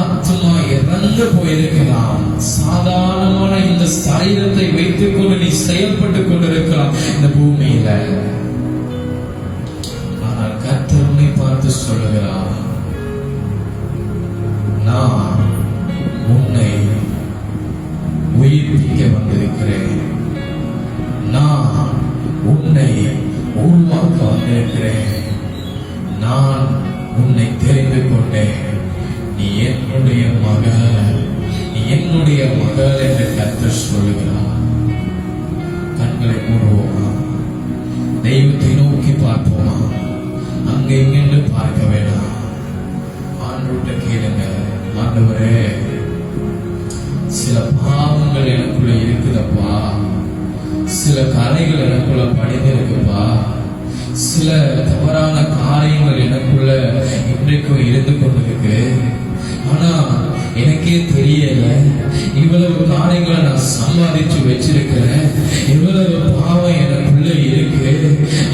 ஆத்மா இறந்து போயிருக்கலாம். சாதாரணமான இந்த சரீரத்தை வைத்துக் கொண்டு நீ செயல்பட்டு கொண்டிருக்கலாம் இந்த பூமியில. ஆனால் கர்த்தர் உன்னை பார்த்து சொல்லுகிறார், நான் உன்னை உயிர்ப்பிக்க வந்திருக்கிறேன், நான் உன்னை உருவாக்க வந்திருக்கிறேன், நான் உன்னை தெரிந்து கொண்டேன், நீ என்னுடைய மகள், நீ என்னுடைய மகள் என்று கர்த்தர் சொல்லுகிறார். கண்களை மூடுவோமா, தெய்வத்தை நோக்கி பார்ப்போமா, அங்கே இங்கென்று பார்க்க வேண்டாம். ஆண்டவர்கிட்ட கேளுங்க, ஆண்டவரே சில பாவங்கள் எனக்குள்ள இருக்குதப்பா, சில கரைகள் எனக்குள்ள படிந்திருக்குப்பா, சில தவறான காரியங்கள் எனக்குள்ள இன்றைக்கும் இருந்து கொண்டிருக்கு. ஆனா எனக்கே தெரியல, இவ்வளவு காரியங்களை நான் சம்பாதிச்சு வச்சிருக்கிறேன், இவ்வளவு பாவம் எனக்குள்ள இருக்கு.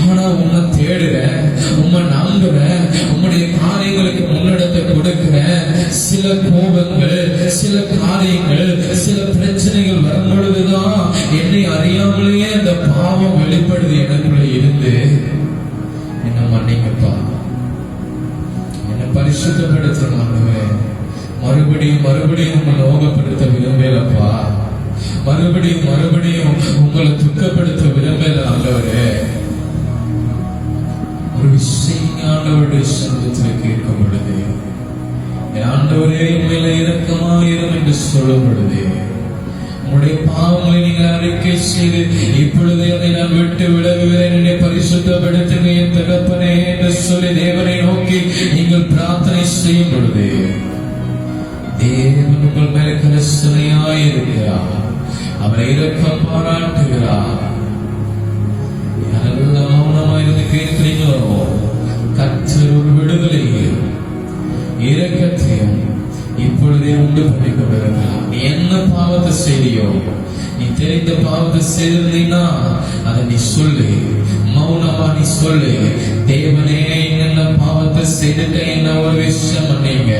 ஆனா உன்னை தேடுறேன், உன்னை நம்புறேன், உன்னுடைய காரியங்களுக்கு முன்னெடுத்து கொடுக்கிறேன். சில கோபங்கள், சில காரியங்கள், சில பிரச்சனைகள் வரும் பொழுதுதான் என்னை அறியாமலேயே அந்த பாவம் வெளிப்படுது எனக்குள்ள இருந்து. என்ன மன்னிங்கப்பா, என்னை பரிசுத்தப்படுத்தணும். மறுபடியும் உங்களை நோகப்படுத்த விரும்பலப்பா, மறுபடியும் உங்களை துக்கப்படுத்த விரும்பல. ஆண்டவரே ஒரு விஷயம் ஆண்டவருடைய சந்தத்தில் கேட்கும் பொழுது, ஆண்டவரே மேல இரக்கமாயிரும் என்று சொல்லும் பொழுது, உங்களுடைய பாவங்களை நீங்கள் அறிக்கை செய்து இப்பொழுது அதை நான் விட்டு விலகுகிறேன், என்னை பரிசுத்தப்படுத்துங்க என் தகப்பனே என்று சொல்லி தேவனை நோக்கி நீங்கள் பிரார்த்தனை செய்யும் பொழுது, தேவன் உங்கள் மேல கரிசனையாயிருக்கிறார், அவரை இரக்கம் பாராட்டுகிறார். யாரெல்லாம் மௌனமாயிருந்து கேட்கிறீங்களோ, கர்த்தர் ஒரு விடுதலையும் இரக்கத்தையும் இப்பொழுதே உண்டு பண்ணி கொண்டிருக்கிறார். நீ என்ன பாவத்தை செய்தியோ, நீ தெரிந்த பாவத்தை செய்திருந்தீங்கன்னா அதை நீ சொல்லு, மௌனமா நீ சொல்லு. தேவனே என்ன பாவத்தை செய்துட்டு என்ன ஒரு விஷயம் பண்ணீங்க,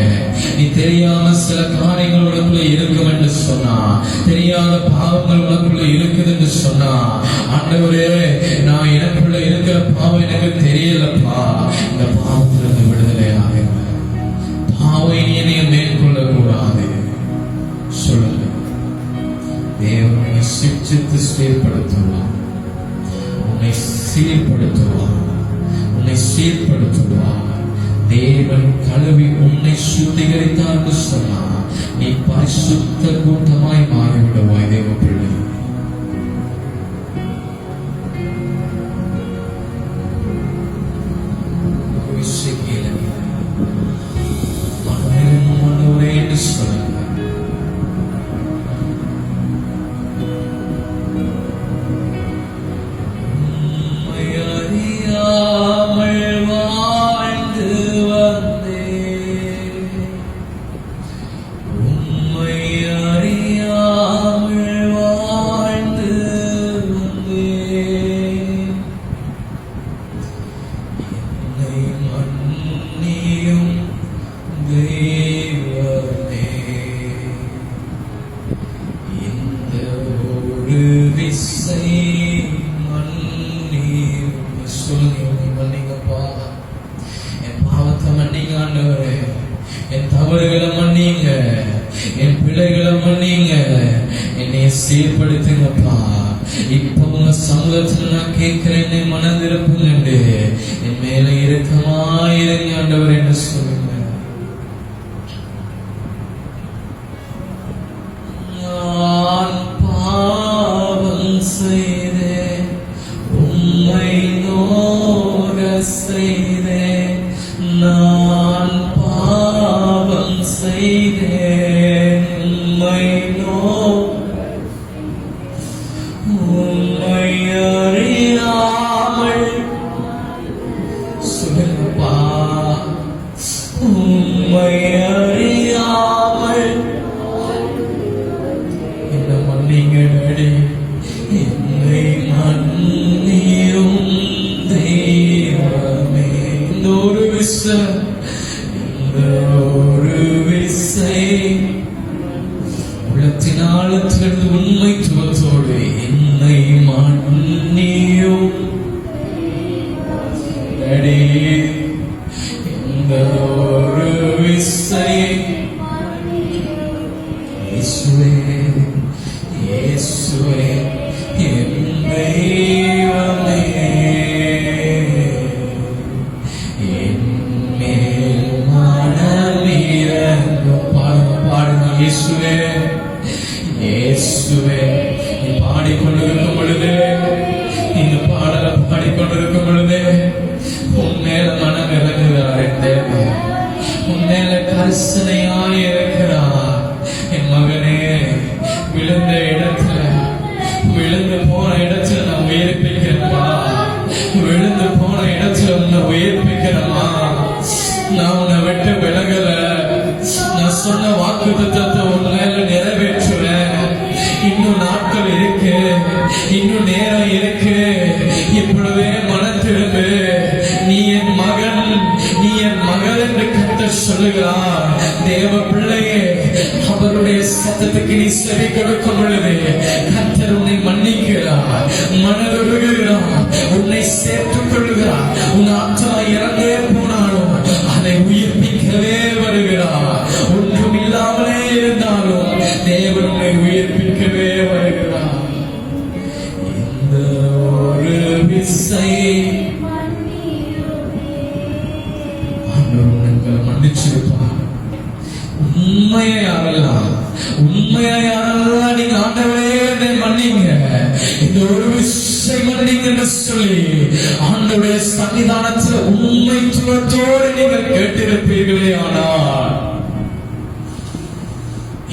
நீ தெரியாம சில காரியங்கள் உனக்குள்ள இருக்கும் என்று சொன்னா, தெரியாத பாவங்கள் உனக்குள்ள இருக்குது என்று சொன்னா, ஆண்டவரே நான் எனக்குள்ள இருக்கிற பாவம் எனக்கு தெரியலப்பா, இந்த பாவத்திலிருந்து விடுதலை ஆக பாவம் என்னைய மேற்கொள்ள கொள்ளக்கூடாது. சொல்லுங்க. தேவனை சிக்ஷித்து சீர்படுத்துவார், உன்னை சீர்படுத்துவார், உன்னை சீர்படுத்துவார். தேவன் கழுவி உன்னை சுத்திகரித்தார் சொன்னார், நீ பரிசுத்த கூட்டமாய் மாறிவிடுவாய். தேவ பிள்ளை, மனோரே என்று சொல்லுங்க. என் தவறுகளை மன்னிங்க, என் பிள்ளைகளை மன்னிங்க, என்னை சீர்படுத்துங்கப்பா. இப்ப உங்க சமூகத்துல நான் கேட்கிறேன், என்னை மனதிருப்புங்க, என் மேல இரக்கமாயிருங்க ஆண்டவர் என்று சொல்லுங்க. நான் பாவம் செய்தேன், உம்மை நோக செய்தேன், நான் பாவம் செய்தேன், உம்மை அறியாமல் சொல்லுங்கப்பா, உம்மை அறியாமல் என்ன மன்னிங்க டாடி, என்னை மன்னியும் தெய்வமே. இந்த ஒரு விசை உள்ளத்தினாலத்திலிருந்து உண்மை துவத்தோடு என்னை மன்னியும் டாடி. இந்த ஒரு விசை இயேசுவே, இயேசுவே என் தெய்வமே, என் மேல் மனமிரங்கும். பாடுங்க இயேசுவே, இயேசுவே. நீ பாடிக்கொண்டிருக்கும் பொழுது, இந்த பாடலை பாடிக்கொண்டிருக்கும் பொழுது உன் மேல மனம் இறங்குகிறார், உன் மேல கரிசனையாய் இருக்கிறார். என் மகனே, விழுந்த இடத்துல, விழுந்து போன இடத்துல நான் உயிர்ப்பிக்கிறேன்ப்பா, விழுந்து போன இடத்துல உன்னை உயிர்ப்பிக்கிறேன்மா. நான் உன்னை விட்டு விலகல, நான் சொன்ன வாக்குத்தத்தத்தை உன் மேல நிறைவேற்றுவேன். இன்னும் நாட்கள் இருக்கு, இன்னும் நேரம் இருக்கு. இப்பொழுதே மனம் திரும்பு, நீ என் மகன், நீ என் மகள் என்று கர்த்தர் சொல்லுகிறார். தேவ பிள்ளையே, அவருடைய சத்தத்துக்கு நீ செவி கொடுக்கும் பொழுது கர்த்தர் உன்னை மன்னிக்கிறார், மனதுருகிறார், உன்னை சேர்த்துக் கொள்கிறார். உன் ஆத்மா இறந்தே போனாலும் அதை உயிர்ப்பிக்கவே வருகிறார். ஒன்றும் இல்லாமலே இருந்தாலும் தேவன் உன்னை உயிர்ப்பிக்கவே வருகிறார். இந்த ஒரு விசை மன்னிச்சிருப்பார். உண்மையை யாரெல்லாம் நீங்க ஆண்டவரே மன்னிங்க, இந்த ஒரு விஷயம் மன்னிங்க என்று சொல்லி ஆண்டவருடைய சன்னிதானத்தில் உண்மைத்துவத்தோடு நீங்கள் கேட்டிருப்பீர்களே, ஆனால்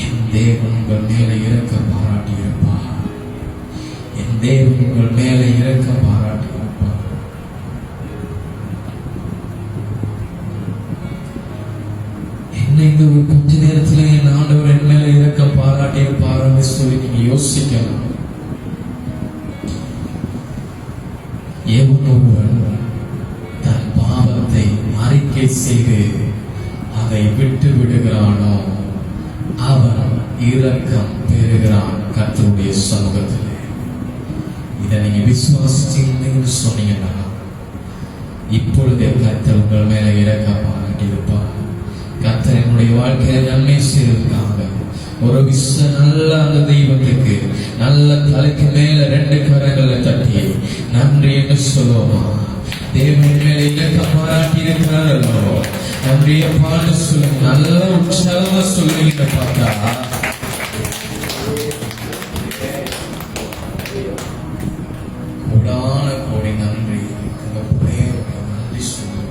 என் தேவன் உங்கள் மேலே இறக்க பாராட்டியிருப்பார். என் தேவன் உங்கள் மேலே இறக்க பாராட்டியிருப்பார். இந்த ஒரு கொஞ்ச நேரத்துல என் ஆண்டவர் என் மேல இறக்க பாராட்டியிருப்பார் சொல்லி நீங்க யோசிக்கலாம். எவன் ஒருவன் தன் பாவத்தை அறிக்கை செய்து அதை விட்டு விடுகிறானோ அவன் இரக்கம் பெறுகிறான் கர்த்தருடைய சமூகத்தில். இதை நீங்க விசுவாசிச்சீங்கன்னு சொன்னீங்கன்னா இப்பொழுதே கர்த்தர் உங்கள் மேல இரக்க பாராட்டியிருப்பார். கர்த்தர் என்னுடைய வாழ்க்கையில நன்மை செய்வதற்காக ஒரு நல்ல அந்த தெய்வத்துக்கு நல்ல தலைக்கு மேல 2 கரங்களை தட்டி நன்றி என்று சொல்லுவோமா? தேவன் மேல இலக்கம் பாராட்டி இருக்கிறாரோ நன்றிய பாடு சொல்லுங்க. நல்ல உற்சாகமா சொல்லுங்க. பார்த்தா கோடான கோடி நன்றி. நன்றி சொல்லுவோட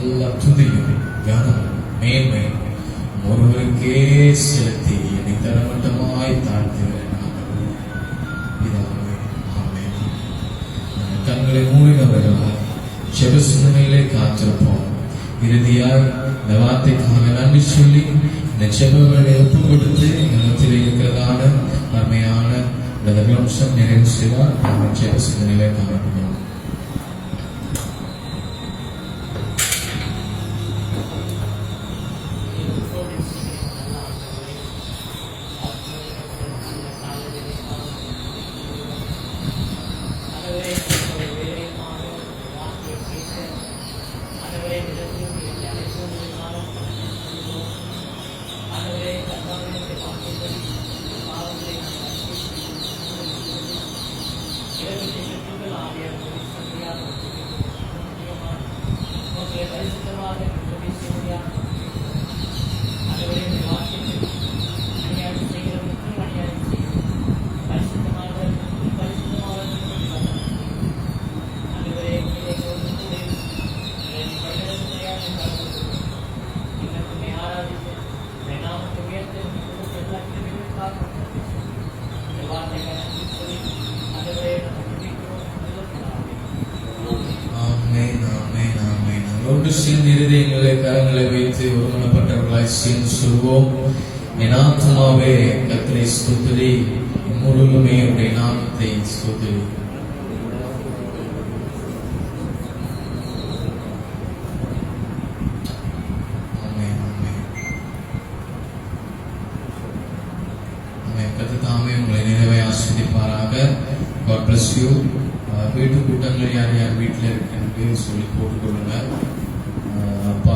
எல்லா துதியும் கனம் மேன்மை ஒருவருக்கே செலுத்தி என்னை தரமட்டமாய் தாழ்த்துகிறேன். கண்களை மூடினவர்களால் செப சிந்தனையிலே காத்திருப்போம். இறுதியாய் இந்த வார்த்தைக்காக நன்றி சொல்லி இந்த செபங்களை ஒப்பு கொடுத்து நிலத்தில் இருக்கிறதான அருமையான அம்சம் நிறைவு செய்வார். நாங்கள் செப சிந்தனையிலே காணப்படும். இருதயங்களை கரங்களை வைத்து ஒருமனப்பட்டவர்களாய் சேர்ந்து சொல்வோம். என் ஆத்மாவே கர்த்தரை ஸ்தோத்திரி, முழுவதுமே உடைய நாமத்தை ஸ்தோத்திரி. கர்த்தர் தாமே உங்களை நிறைவே ஆசீர்வதிப்பாராக. God bless you. வீட்டு கூட்டங்கள் யார் யார் வீட்டில் இருக்குன்னு சொல்லி போட்டுக்கொள்ளுங்க. அப்பா